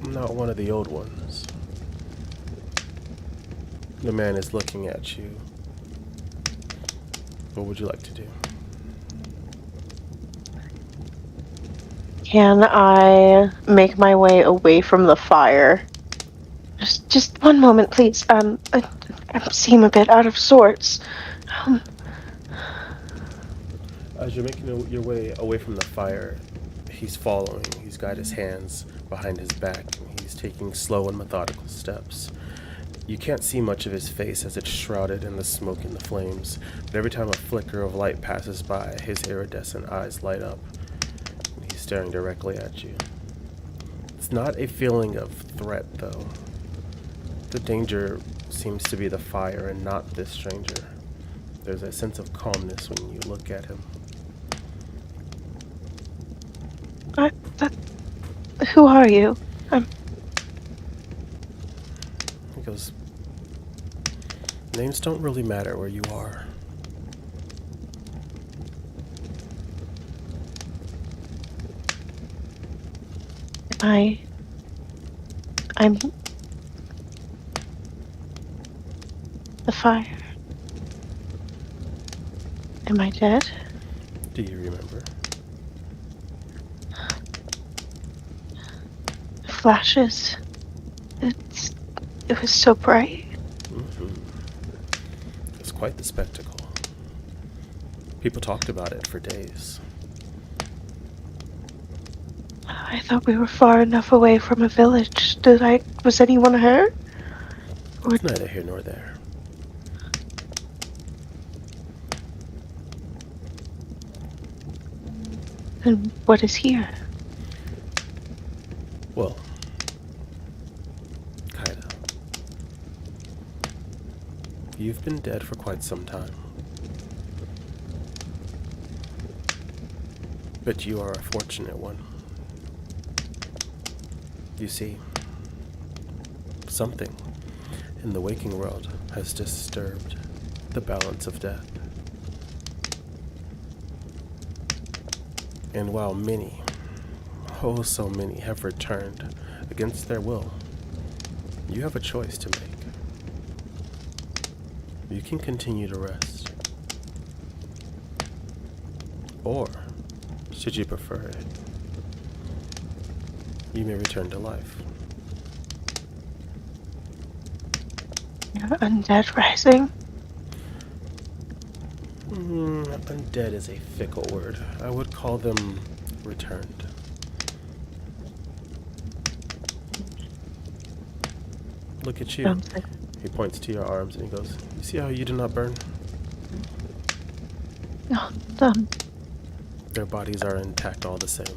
not one of the old ones. The man is looking at you. What would you like to do? Can I make my way away from the fire? Just one moment, please. I seem a bit out of sorts. As you're making your way away from the fire, he's following. He's got his hands behind his back. He's taking slow and methodical steps. You can't see much of his face as it's shrouded in the smoke and the flames, but every time a flicker of light passes by, his iridescent eyes light up. And he's staring directly at you. It's not a feeling of threat, though. The danger seems to be the fire and not this stranger. There's a sense of calmness when you look at him. Who are you? He goes, names don't really matter where you are. I'm the fire. Am I dead? Do you remember? Flashes. It was so bright. It was quite the spectacle. People talked about it for days. I thought we were far enough away from a village. Was anyone hurt? It's neither here nor there. And what is here? Well, Kaida, you've been dead for quite some time. But you are a fortunate one. You see, something in the waking world has disturbed the balance of death. And while many, oh so many, have returned against their will, you have a choice to make. You can continue to rest. Or, should you prefer it, you may return to life. Undead rising? Undead is a fickle word. I would call them returned. Look at you. He points to your arms and he goes, you see how you do not burn? No, Their bodies are intact all the same.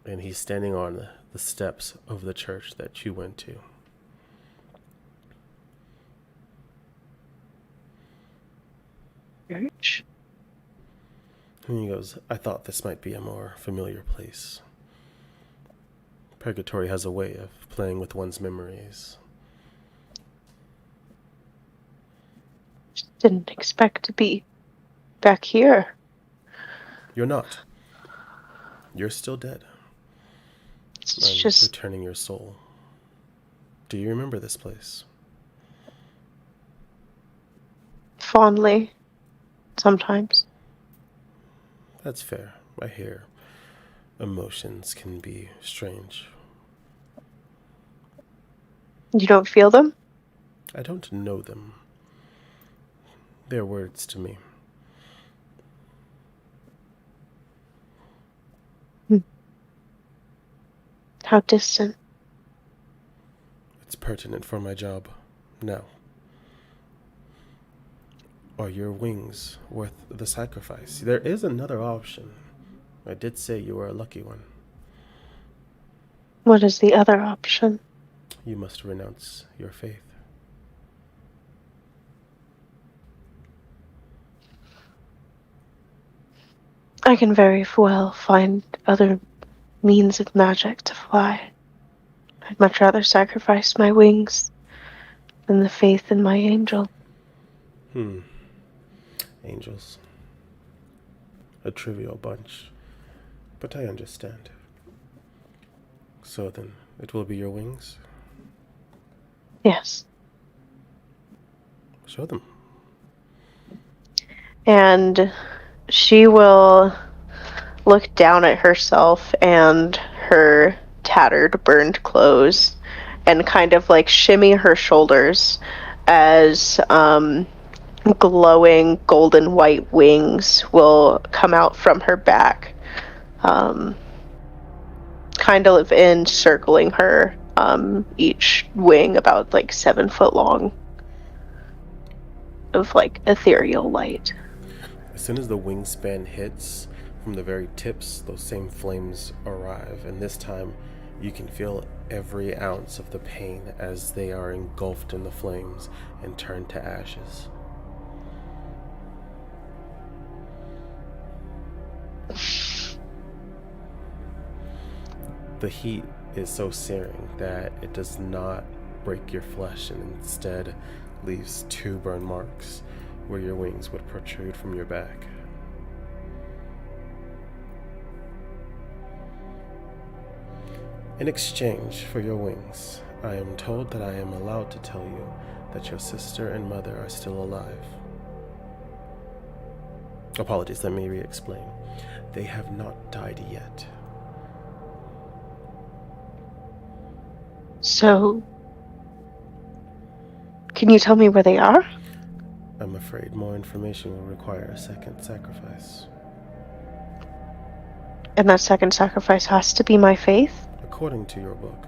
And he's standing on the steps of the church that you went to. Church? And he goes, I thought this might be a more familiar place. Purgatory has a way of playing with one's memories. Just didn't expect to be back here. You're not. You're still dead. It's I'm just returning your soul. Do you remember this place? fondly sometimes. That's fair. I hear emotions can be strange. You don't feel them? I don't know them. They're words to me. How distant? It's pertinent for my job. Now, are your wings worth the sacrifice? There is another option. I did say you were a lucky one. What is the other option? You must renounce your faith. I can very well find other means of magic to fly. I'd much rather sacrifice my wings than the faith in my angel. Angels. A trivial bunch. But I understand. So then, it will be your wings? Yes. Show them. And she will look down at herself and her tattered, burned clothes and kind of like shimmy her shoulders as glowing golden white wings will come out from her back, kind of encircling her, each wing about like 7 foot long of like ethereal light. As soon as the wingspan hits, from the very tips, those same flames arrive, and this time you can feel every ounce of the pain as they are engulfed in the flames and turn to ashes. The heat is so searing that it does not break your flesh and instead leaves 2 burn marks where your wings would protrude from your back. In exchange for your wings, I am told that I am allowed to tell you that your sister and mother are still alive. Apologies, let me re-explain. They have not died yet. So, can you tell me where they are? I'm afraid more information will require a second sacrifice. And that second sacrifice has to be my faith? According to your book.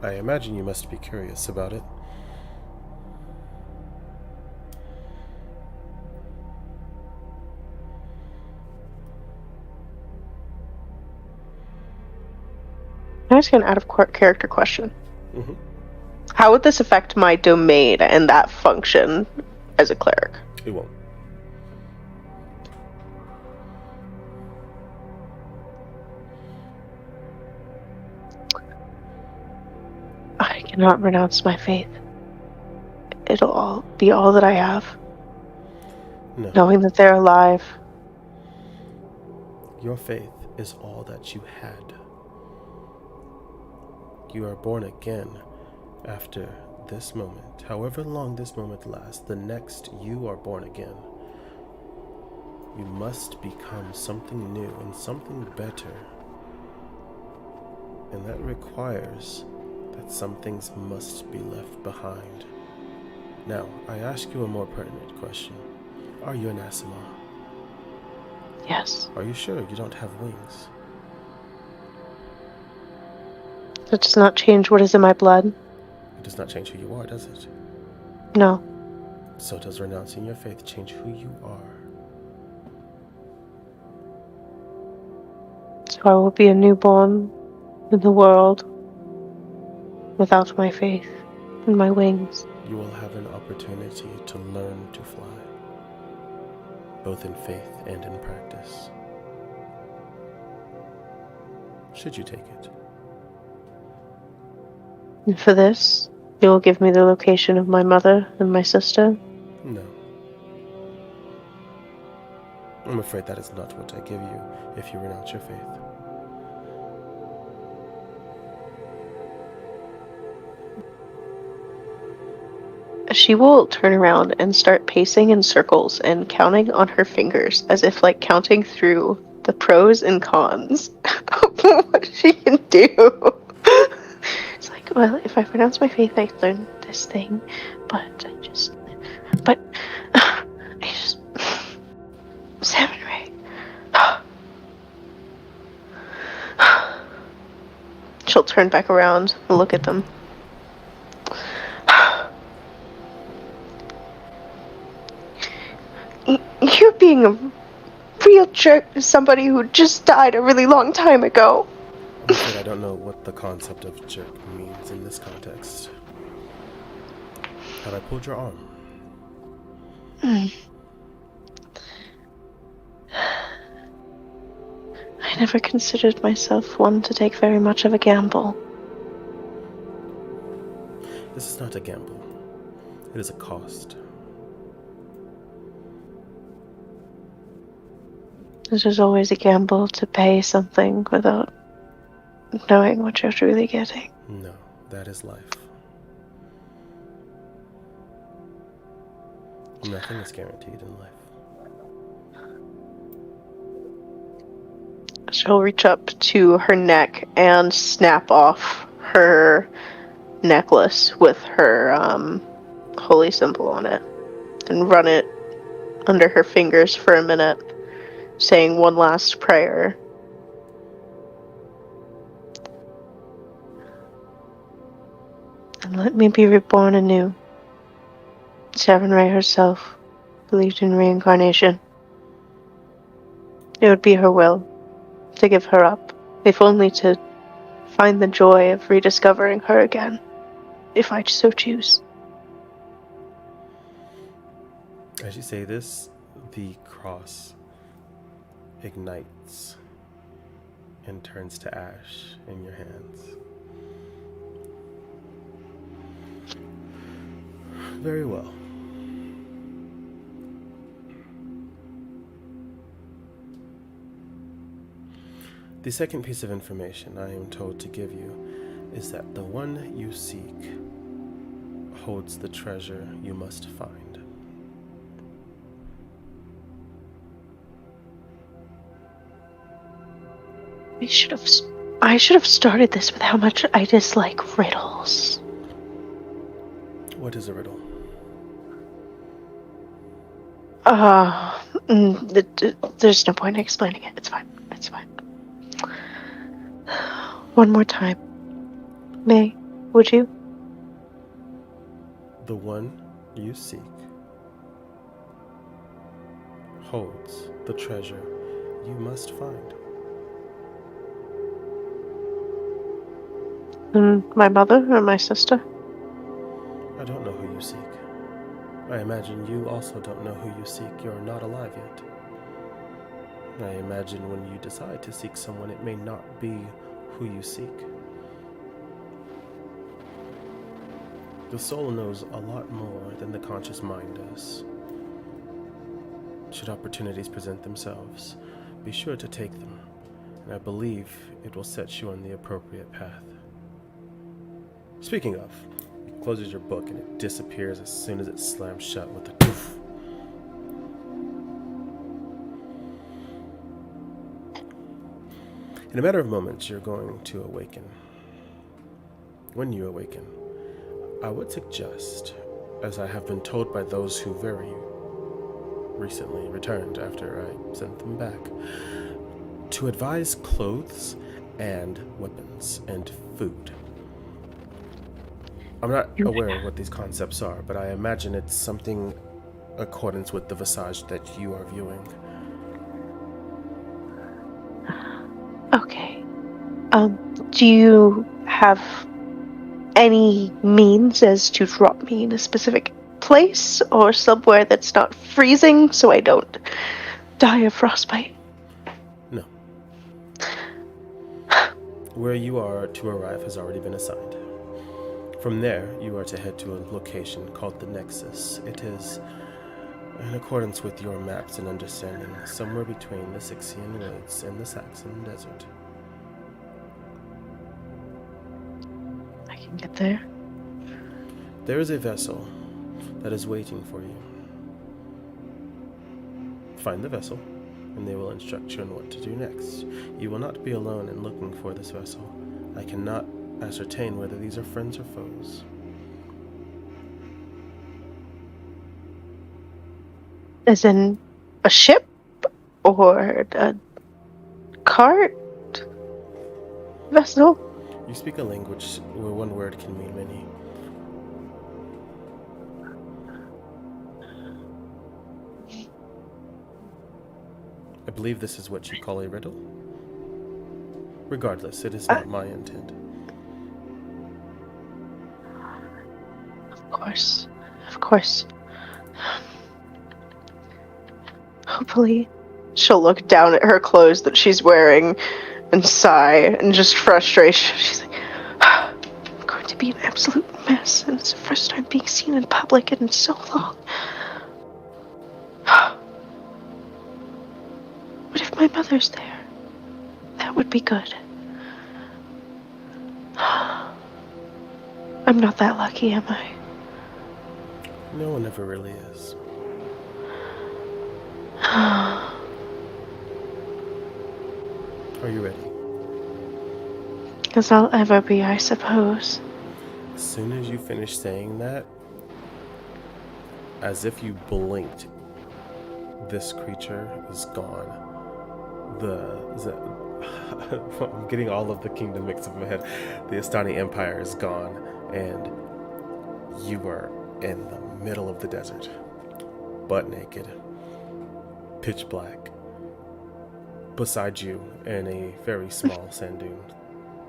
I imagine you must be curious about it. Can I ask an out-of-character question? Mm-hmm. How would this affect my domain and that function as a cleric? It won't. I cannot renounce my faith. It'll all be all that I have. No. Knowing that they're alive. Your faith is all that you had. You are born again after this moment. However long this moment lasts, the next you are born again. You must become something new and something better. And that requires that some things must be left behind. Now, I ask you a more pertinent question. Are you an Aasimar? Yes. Are you sure you don't have wings? That does not change what is in my blood. It does not change who you are, does it? No. So does renouncing your faith change who you are? I will be a newborn in the world without my faith and my wings. You will have an opportunity to learn to fly, both in faith and in practice. Should you take it? And for this, you will give me the location of my mother and my sister? No. I'm afraid that is not what I give you if you renounce your faith. She will turn around and start pacing in circles and counting on her fingers as if like counting through the pros and cons of what she can do. It's like, well, if I pronounce my faith, I learn this thing, but I just Seven Ray. She'll turn back around and look at them. You're being a real jerk to somebody who just died a really long time ago. I'm afraid I don't know what the concept of jerk means in this context. Have I pulled your arm? I never considered myself one to take very much of a gamble. This is not a gamble. It is a cost. It is always a gamble to pay something without knowing what you're truly getting. No, that is life. Nothing is guaranteed in life. She'll reach up to her neck and snap off her necklace with her holy symbol on it and run it under her fingers for a minute, saying one last prayer. And let me be reborn anew. Seven Ray herself believed in reincarnation. It would be her will to give her up, if only to find the joy of rediscovering her again, if I so choose. As you say this, the cross ignites and turns to ash in your hands. Very well. The second piece of information I am told to give you is that the one you seek holds the treasure you must find. I should have started this with how much I dislike riddles. What is a riddle? There's no point in explaining it. It's fine. It's fine. One more time. May, would you? The one you seek holds the treasure you must find. My mother or my sister? I don't know who you seek. I imagine you also don't know who you seek. You're not alive yet. I imagine when you decide to seek someone, it may not be who you seek. The soul knows a lot more than the conscious mind does. Should opportunities present themselves, be sure to take them, and I believe it will set you on the appropriate path. Speaking of, it closes your book and it disappears as soon as it slams shut with a doof. In a matter of moments, you're going to awaken. When you awaken, I would suggest, as I have been told by those who very recently returned after I sent them back, to advise clothes and weapons and food. I'm not aware of what these concepts are, but I imagine it's something in accordance with the visage that you are viewing. Okay. Do you have any means as to drop me in a specific place or somewhere that's not freezing so I don't die of frostbite? No. Where you are to arrive has already been assigned. From there, you are to head to a location called the Nexus. It is, in accordance with your maps and understanding, somewhere between the Sixian Woods and the Saxon Desert. I can get there. There is a vessel that is waiting for you. Find the vessel, and they will instruct you on what to do next. You will not be alone in looking for this vessel. I cannot ascertain whether these are friends or foes. As in a ship or a cart vessel? You speak a language where one word can mean many. I believe this is what you call a riddle. Regardless, it is not my intent. Of course. Hopefully, she'll look down at her clothes that she's wearing and sigh in just frustration. She's like, I'm going to be an absolute mess, and it's the first time being seen in public in so long. What if my mother's there? That would be good. I'm not that lucky, am I? No one ever really is. Are you ready? As I'll ever be, I suppose. As soon as you finish saying that, as if you blinked, this creature is gone. I'm getting all of the kingdom mixed up in my head. The Astani Empire is gone, and you are in the middle of the desert, butt naked, pitch black. Beside you, in a very small sand dune,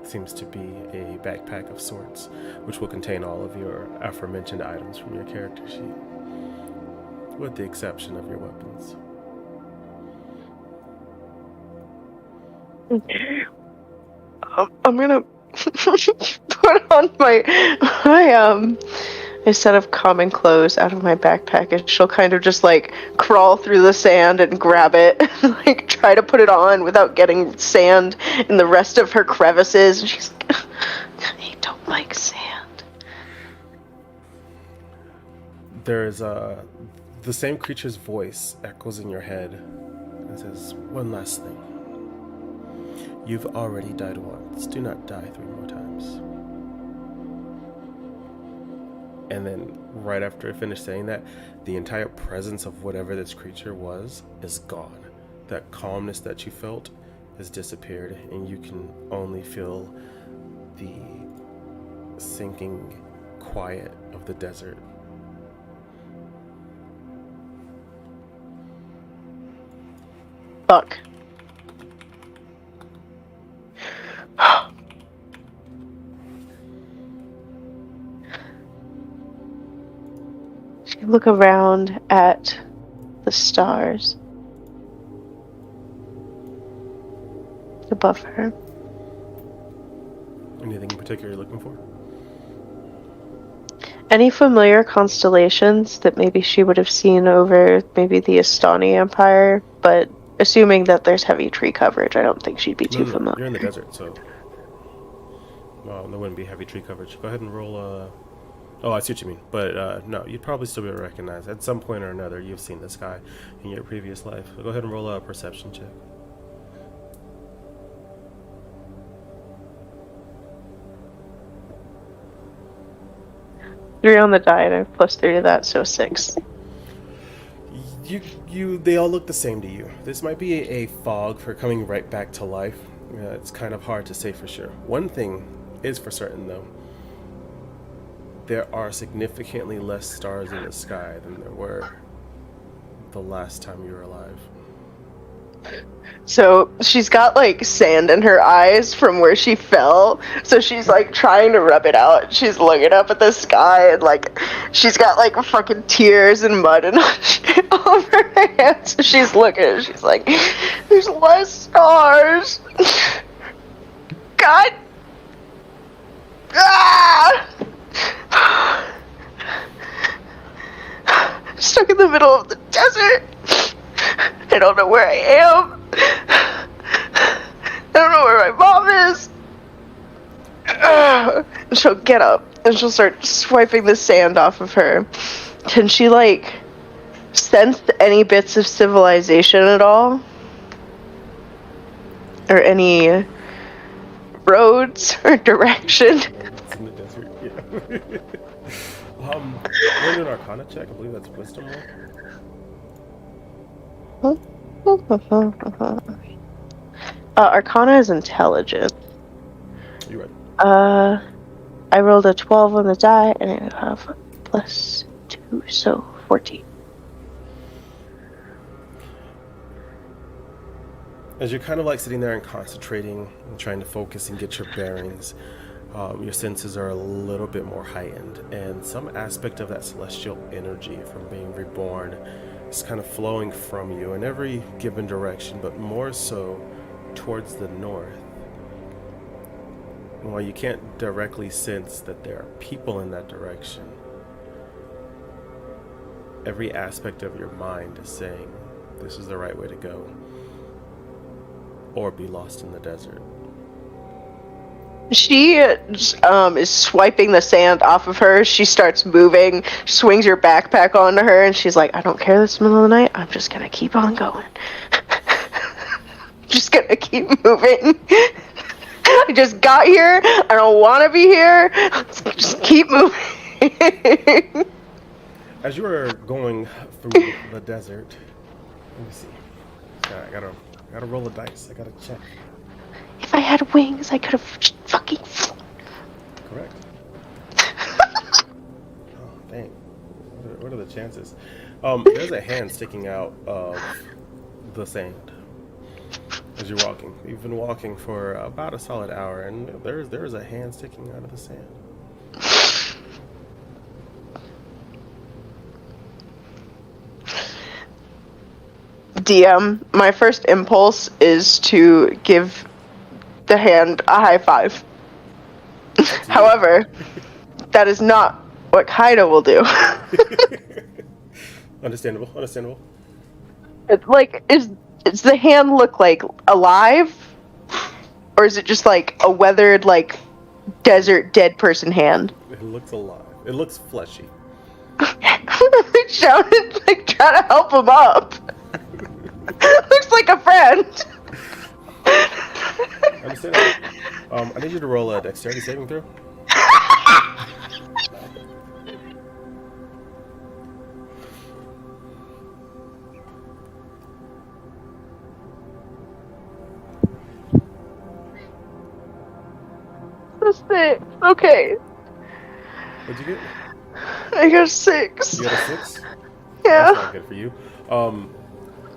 seems to be a backpack of sorts, which will contain all of your aforementioned items from your character sheet, with the exception of your weapons. I'm gonna put on my a set of common clothes out of my backpack, and she'll kind of just like crawl through the sand and grab it and like try to put it on without getting sand in the rest of her crevices. And she's like, I don't like sand. There's the same creature's voice echoes in your head and says, one last thing. You've already died once. Do not die 3 more times. And then, right after I finished saying that, the entire presence of whatever this creature was is gone. That calmness that you felt has disappeared, and you can only feel the sinking quiet of the desert. Fuck. She look around at the stars above her. Anything in particular you're looking for? Any familiar constellations that maybe she would have seen over maybe the Astani Empire, but assuming that there's heavy tree coverage, I don't think she'd be too familiar. You're in the desert, so there wouldn't be heavy tree coverage. Go ahead and roll oh, I see what you mean. But no, you'd probably still be able to recognize. At some point or another, you've seen this guy in your previous life. So go ahead and roll a perception check. Three on the die, and I have +3 to that, so 6. They all look the same to you. This might be a fog for coming right back to life. It's kind of hard to say for sure. One thing is for certain, though. There are significantly less stars in the sky than there were the last time you were alive. So she's got like sand in her eyes from where she fell. So she's like trying to rub it out. She's looking up at the sky and like she's got like fucking tears and mud and shit all over her hands. So she's looking and she's like, there's less stars. God. Ah! Stuck in the middle of the desert. I don't know where I am. I don't know where my mom is. And she'll get up and she'll start swiping the sand off of her. Can she like sense any bits of civilization at all? Or any roads or direction? It's in the desert, yeah. We're doing an Arcana check. I believe that's wisdom roll. Arcana is intelligence. You right. I rolled a 12 on the die, and I have +2, so 14. As you're kind of like sitting there and concentrating and trying to focus and get your bearings, your senses are a little bit more heightened, and some aspect of that celestial energy from being reborn is kind of flowing from you in every given direction, but more so towards the north. And while you can't directly sense that there are people in that direction, every aspect of your mind is saying this is the right way to go, or be lost in the desert. She is swiping the sand off of her. She starts moving, swings her backpack onto her, and she's like, I don't care this middle of the night. I'm just going to keep on going. Just going to keep moving. I just got here. I don't want to be here. Just keep moving. As you are going through the desert, let me see. I gotta roll a dice. I gotta check. If I had wings, I could have just fucking flown. Correct. Oh, dang. What are the chances? There's a hand sticking out of the sand as you're walking. You've been walking for about a solid hour, and there's a hand sticking out of the sand. DM, my first impulse is to give the hand a high five. However, that is not what Kaida will do. Understandable. It's like, does the hand look like alive? Or is it just like a weathered, like, desert dead person hand? It looks alive. It looks fleshy. It sounded like trying to help him up. Looks like a friend. Understandable. I need you to roll a dexterity saving throw. That's 6. Okay. What'd you get? I got 6. You got a 6? Yeah. That's not good for you.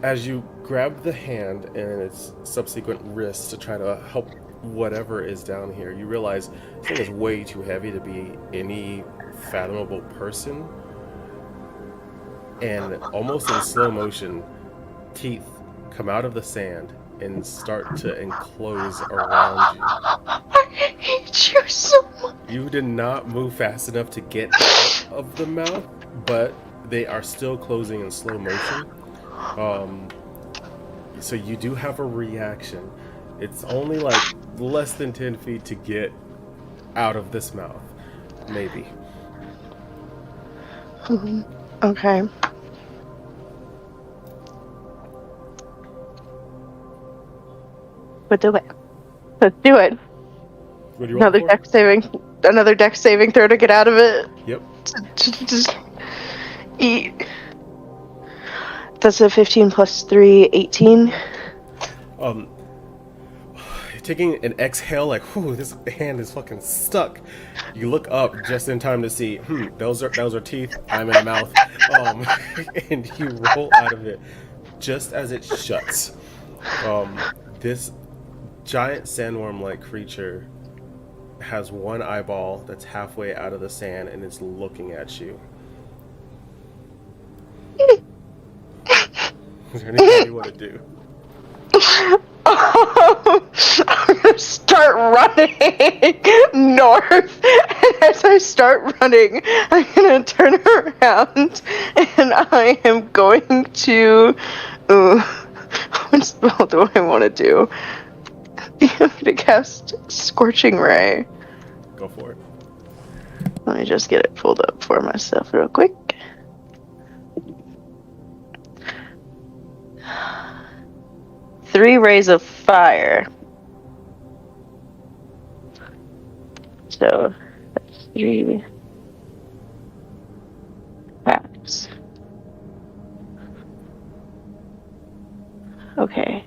As you grab the hand and its subsequent wrist to try to help whatever is down here, you realize this thing is way too heavy to be any fathomable person. And almost in slow motion, teeth come out of the sand and start to enclose around you. I hate you so much. You did not move fast enough to get out of the mouth, but they are still closing in slow motion. So you do have a reaction. It's only like less than 10 feet to get out of this mouth, maybe. Okay. But do it. Let's do it. What do you want Another dex saving throw to get out of it. Yep. Just eat. That's a 15 plus 3, 18. Taking an exhale, like, whew, this hand is fucking stuck. You look up just in time to see, those are teeth. I'm in a mouth. And you roll out of it just as it shuts. This giant sandworm-like creature has one eyeball that's halfway out of the sand and is looking at you. Is there anything you want to do? I'm gonna start running north, and as I start running, I'm gonna turn around, and I am going to. What spell do I want to do? I'm gonna cast Scorching Ray. Go for it. Let me just get it pulled up for myself real quick. Three rays of fire. So that's 3 packs. Okay.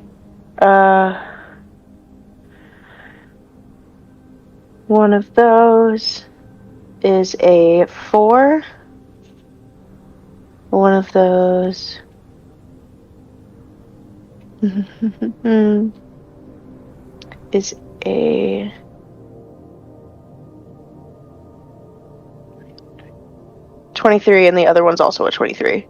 One of those is a 4. One of those is a 23, and the other one's also a 23.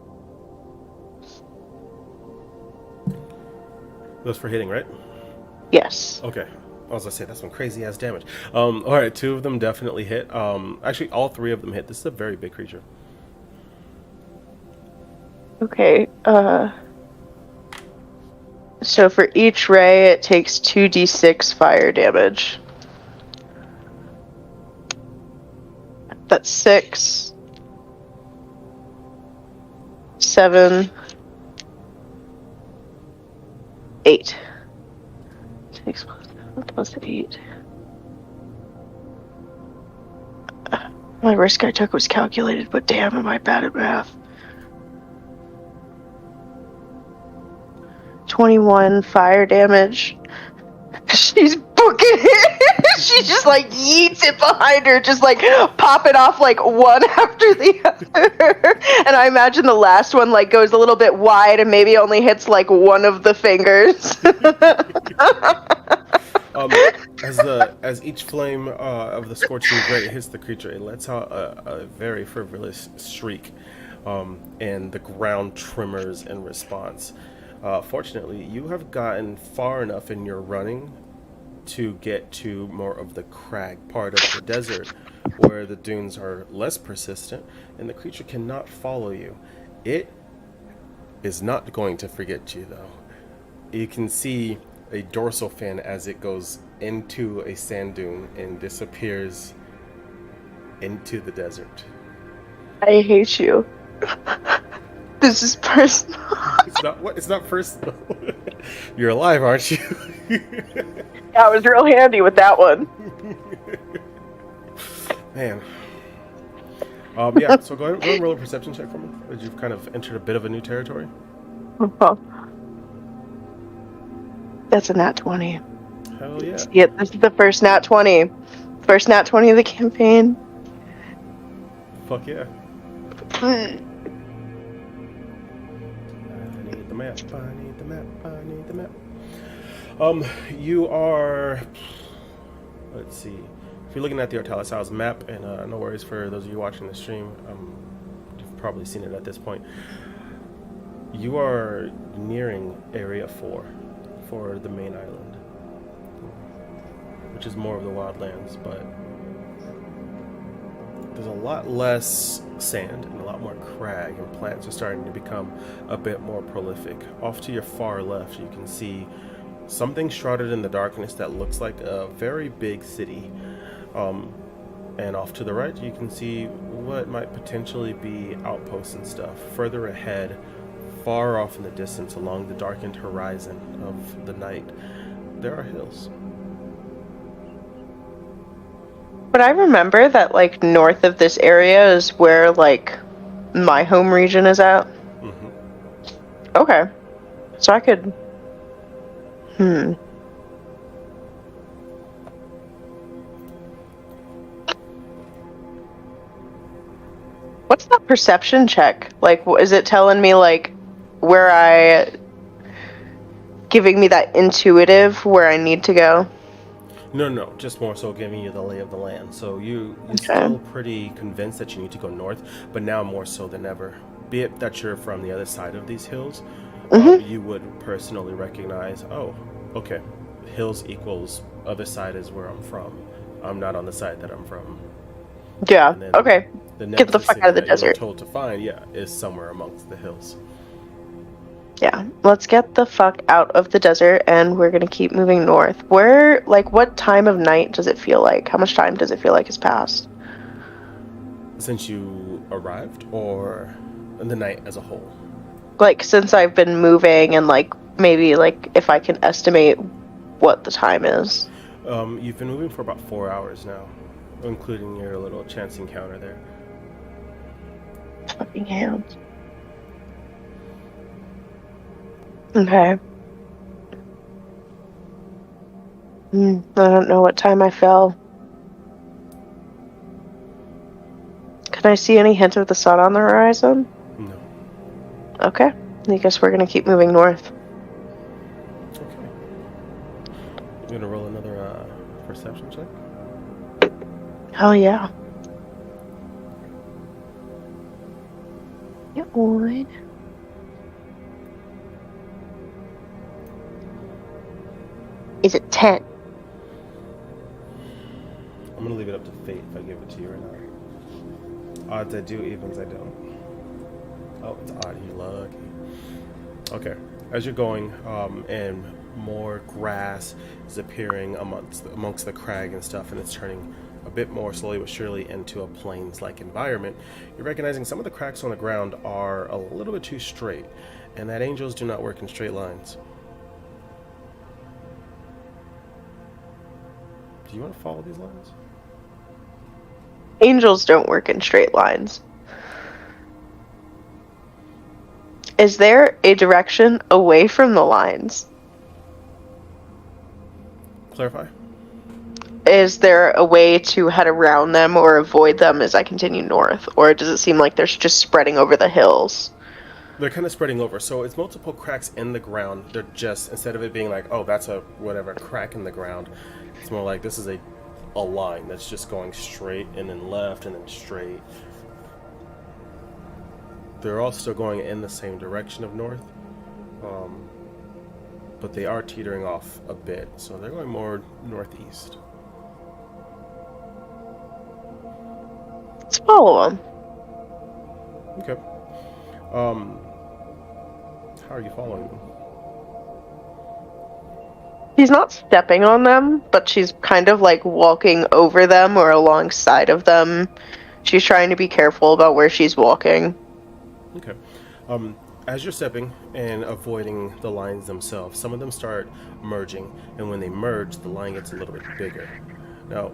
Those for hitting, right? Yes. Okay. I was gonna say that's some crazy ass damage. All right, 2 of them definitely hit. Actually, all 3 of them hit. This is a very big creature. Okay. So for each ray, it takes 2d6 fire damage. That's 6, 7, 8. 6 plus 8. My risk I took was calculated, but damn, am I bad at math. 21 fire damage. She's booking it. She just like yeets it behind her, just like popping off like one after the other. And I imagine the last one like goes a little bit wide and maybe only hits like one of the fingers. As each flame of the scorching ray hits the creature, it lets out a very frivolous shriek, and the ground tremors in response. Fortunately, you have gotten far enough in your running to get to more of the crag part of the desert, where the dunes are less persistent, and the creature cannot follow you. It is not going to forget you, though. You can see a dorsal fin as it goes into a sand dune and disappears into the desert. I hate you. This is personal. It's not personal. You're alive, aren't you? Yeah, it was real handy with that one. Man. Yeah, so go ahead and roll a perception check for me, as you've kind of entered a bit of a new territory. That's a nat 20. Hell yeah. Yeah, this is the first nat 20. First nat 20 of the campaign. Fuck yeah. I need the map. You are... Let's see. If you're looking at the Ortalis map, and no worries for those of you watching the stream, you've probably seen it at this point. You are nearing Area 4 for the main island, which is more of the wildlands, but there's a lot less sand and a lot more crag, and plants are starting to become a bit more prolific. Off to your far left, you can see something shrouded in the darkness that looks like a very big city. And off to the right, you can see what might potentially be outposts and stuff. Further ahead, far off in the distance, along the darkened horizon of the night, there are hills. But I remember that, like, north of this area is where, like, my home region is at. Mm-hmm. Okay. So I could... What's that perception check? Like, is it telling me, like, where I giving me that intuitive where I need to go? No, just more so giving you the lay of the land. So you're still pretty convinced that you need to go north, but now more so than ever. Be it that you're from the other side of these hills, you would personally recognize, oh, okay, hills equals other side is where I'm from. I'm not on the side that I'm from. Yeah, okay. Get the fuck out of the desert. You're told to find, is somewhere amongst the hills. Yeah, let's get the fuck out of the desert, and we're gonna keep moving north. What time of night does it feel like? How much time does it feel like has passed? Since you arrived, or the night as a whole? Like, since I've been moving, and, like, maybe, like, if I can estimate what the time is. You've been moving for about 4 hours now, including your little chance encounter there. Fucking hands. Okay. I don't know what time I fell. Can I see any hint of the sun on the horizon? No. Okay. I guess we're gonna keep moving north. Okay. You gonna roll another perception check? Hell yeah. You would. Is it 10? I'm gonna leave it up to fate if I give it to you or not. Odds I do, evens I don't. Oh, it's odd. You're lucky. Okay. As you're going, and more grass is appearing amongst the crag and stuff, and it's turning a bit more slowly but surely into a plains-like environment, you're recognizing some of the cracks on the ground are a little bit too straight, and that angels do not work in straight lines. Do you want to follow these lines? Angels don't work in straight lines. Is there a direction away from the lines? Clarify. Is there a way to head around them or avoid them as I continue north? Or does it seem like they're just spreading over the hills? They're kind of spreading over. So it's multiple cracks in the ground. They're just, instead of it being like, oh, that's a whatever crack in the ground, it's more like this is a line that's just going straight and then left and then straight. They're all still going in the same direction of north, but they are teetering off a bit, so they're going more northeast. Let's follow them. Okay. How are you following them? She's not stepping on them, but she's kind of like walking over them or alongside of them. She's trying to be careful about where she's walking. Okay. As you're stepping and avoiding the lines themselves, some of them start merging, and when they merge, the line gets a little bit bigger. Now,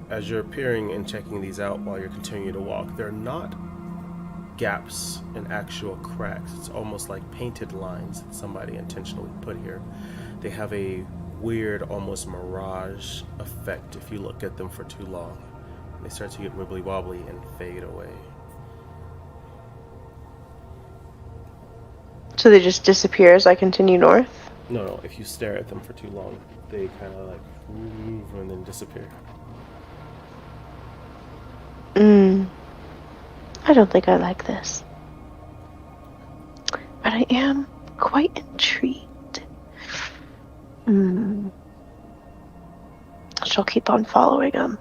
as you're peering and checking these out while you're continuing to walk, they're not gaps and actual cracks. It's almost like painted lines that somebody intentionally put here. They have a weird, almost mirage effect if you look at them for too long. They start to get wibbly wobbly and fade away. So they just disappear as I continue north? No, if you stare at them for too long, they kind of like move and then disappear. I don't think I like this. But I am quite intrigued. She'll keep on following him.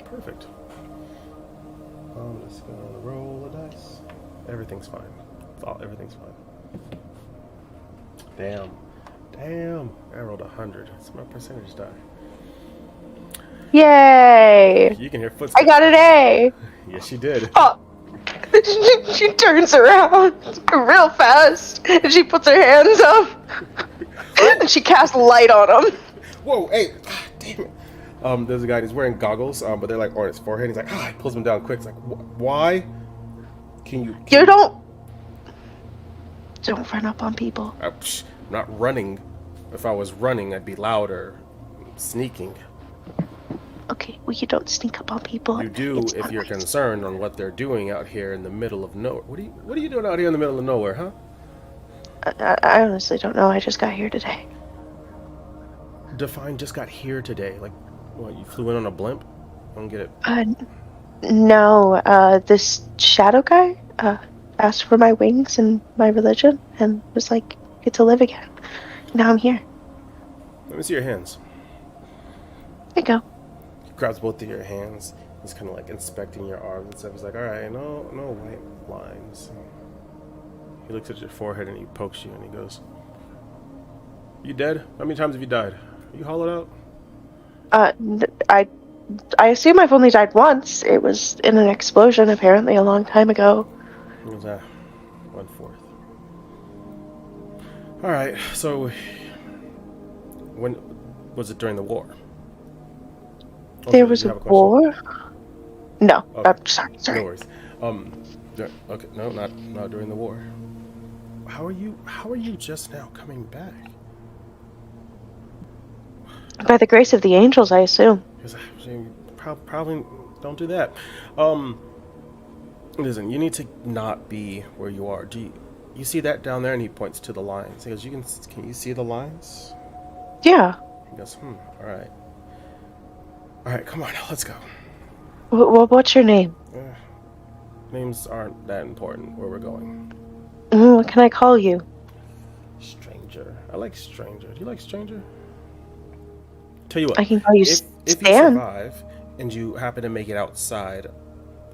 Perfect. I'm just gonna roll a dice. Everything's fine. Everything's fine. Damn. I rolled 100. It's my percentage die. Yay! You can hear footsteps. I got an A! Yes, you did. Oh. She turns around real fast and she puts her hands up and she casts light on him. Whoa, hey, damn it. There's a guy, he's wearing goggles, but they're like on his forehead. He's like, he pulls them down quick. He's like, why? Can you don't run up on people. I'm not running. If I was running, I'd be louder. Sneaking. Okay, well, you don't sneak up on people. You do if you're concerned on what they're doing out here in the middle of nowhere. What are you doing out here in the middle of nowhere, huh? I honestly don't know. I just got here today. Define just got here today. Like, what, you flew in on a blimp? I don't get it. No, this shadow guy, asked for my wings and my religion and was like, get to live again. Now I'm here. Let me see your hands. There you go. He grabs both of your hands. He's kind of like inspecting your arms and stuff. He's like, all right, no white lines. He looks at your forehead and he pokes you and he goes, you dead? How many times have you died? Are you hollowed out? I assume I've only died once. It was in an explosion, apparently, a long time ago. He goes, 1/4. All right, so when was it during the war? There was a war? No, okay. I'm sorry. No worries. Okay, no, not during the war. How are you just now coming back? By the grace of the angels, I assume. Probably don't do that. Listen, you need to not be where you are. Do you see that down there? And he points to the lines. He goes, can you see the lines? Yeah. He goes, all right, come on, let's go. What's your name? Names aren't that important where we're going. What can I call you? Stranger. I like Stranger. Do you like Stranger? Tell you what. I can call you if you Stan. survive and you happen to make it outside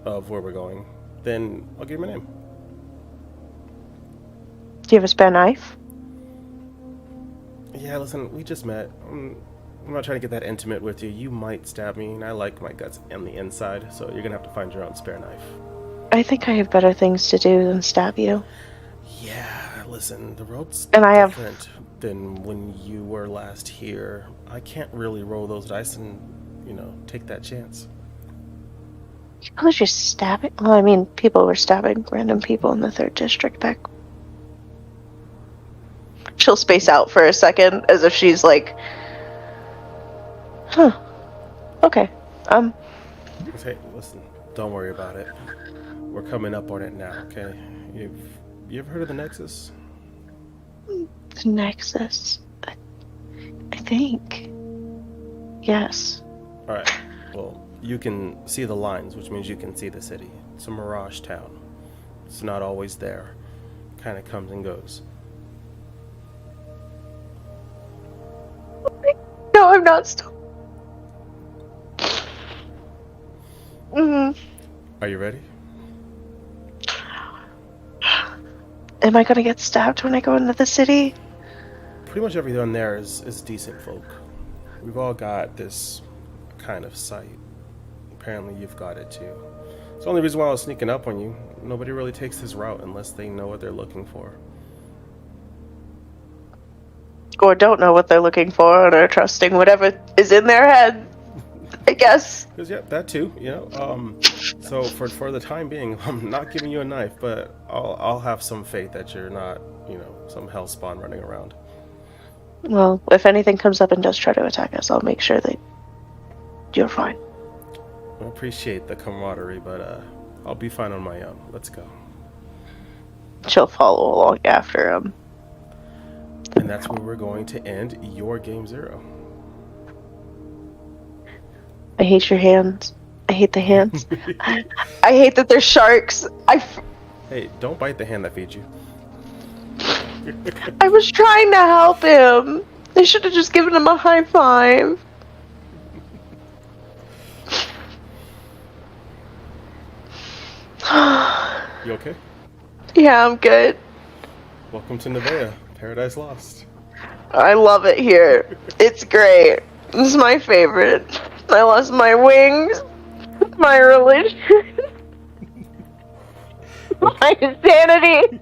of where we're going, then I'll give you my name. Do you have a spare knife? Yeah, listen, we just met. I'm not trying to get that intimate with you. You might stab me, and I like my guts on the inside, so you're gonna have to find your own spare knife. I think I have better things to do than stab you. Yeah, listen, the road's different than when you were last here. I can't really roll those dice and, take that chance. People are just stabbing. Well, I mean, people were stabbing random people in the 3rd district back. She'll space out for a second as if she's like, huh. Okay. Hey, listen, don't worry about it. We're coming up on it now, okay? You ever heard of the Nexus? The Nexus. I think. Yes. Alright, well, you can see the lines, which means you can see the city. It's a mirage town. It's not always there. Kind of comes and goes. No, I'm not still. Are you ready? Am I gonna get stabbed when I go into the city? Pretty much everyone there is decent folk. We've all got this kind of sight. Apparently you've got it too. It's the only reason why I was sneaking up on you. Nobody really takes this route unless they know what they're looking for. Or don't know what they're looking for and are trusting whatever is in their head, I guess. Because, yeah, that too, So for the time being, I'm not giving you a knife, but I'll have some faith that you're not, some hell spawn running around. Well, if anything comes up and does try to attack us, I'll make sure that you're fine. I appreciate the camaraderie, but I'll be fine on my own. Let's go. She'll follow along after him. And that's where we're going to end your Game 0. I hate your hands. I hate the hands. I hate that they're sharks. Hey, don't bite the hand that feeds you. I was trying to help him. They should have just given him a high five. You okay? Yeah, I'm good. Welcome to NevaeH, Paradise Lost. I love it here. It's great. This is my favorite. I lost my wings, my religion, my sanity.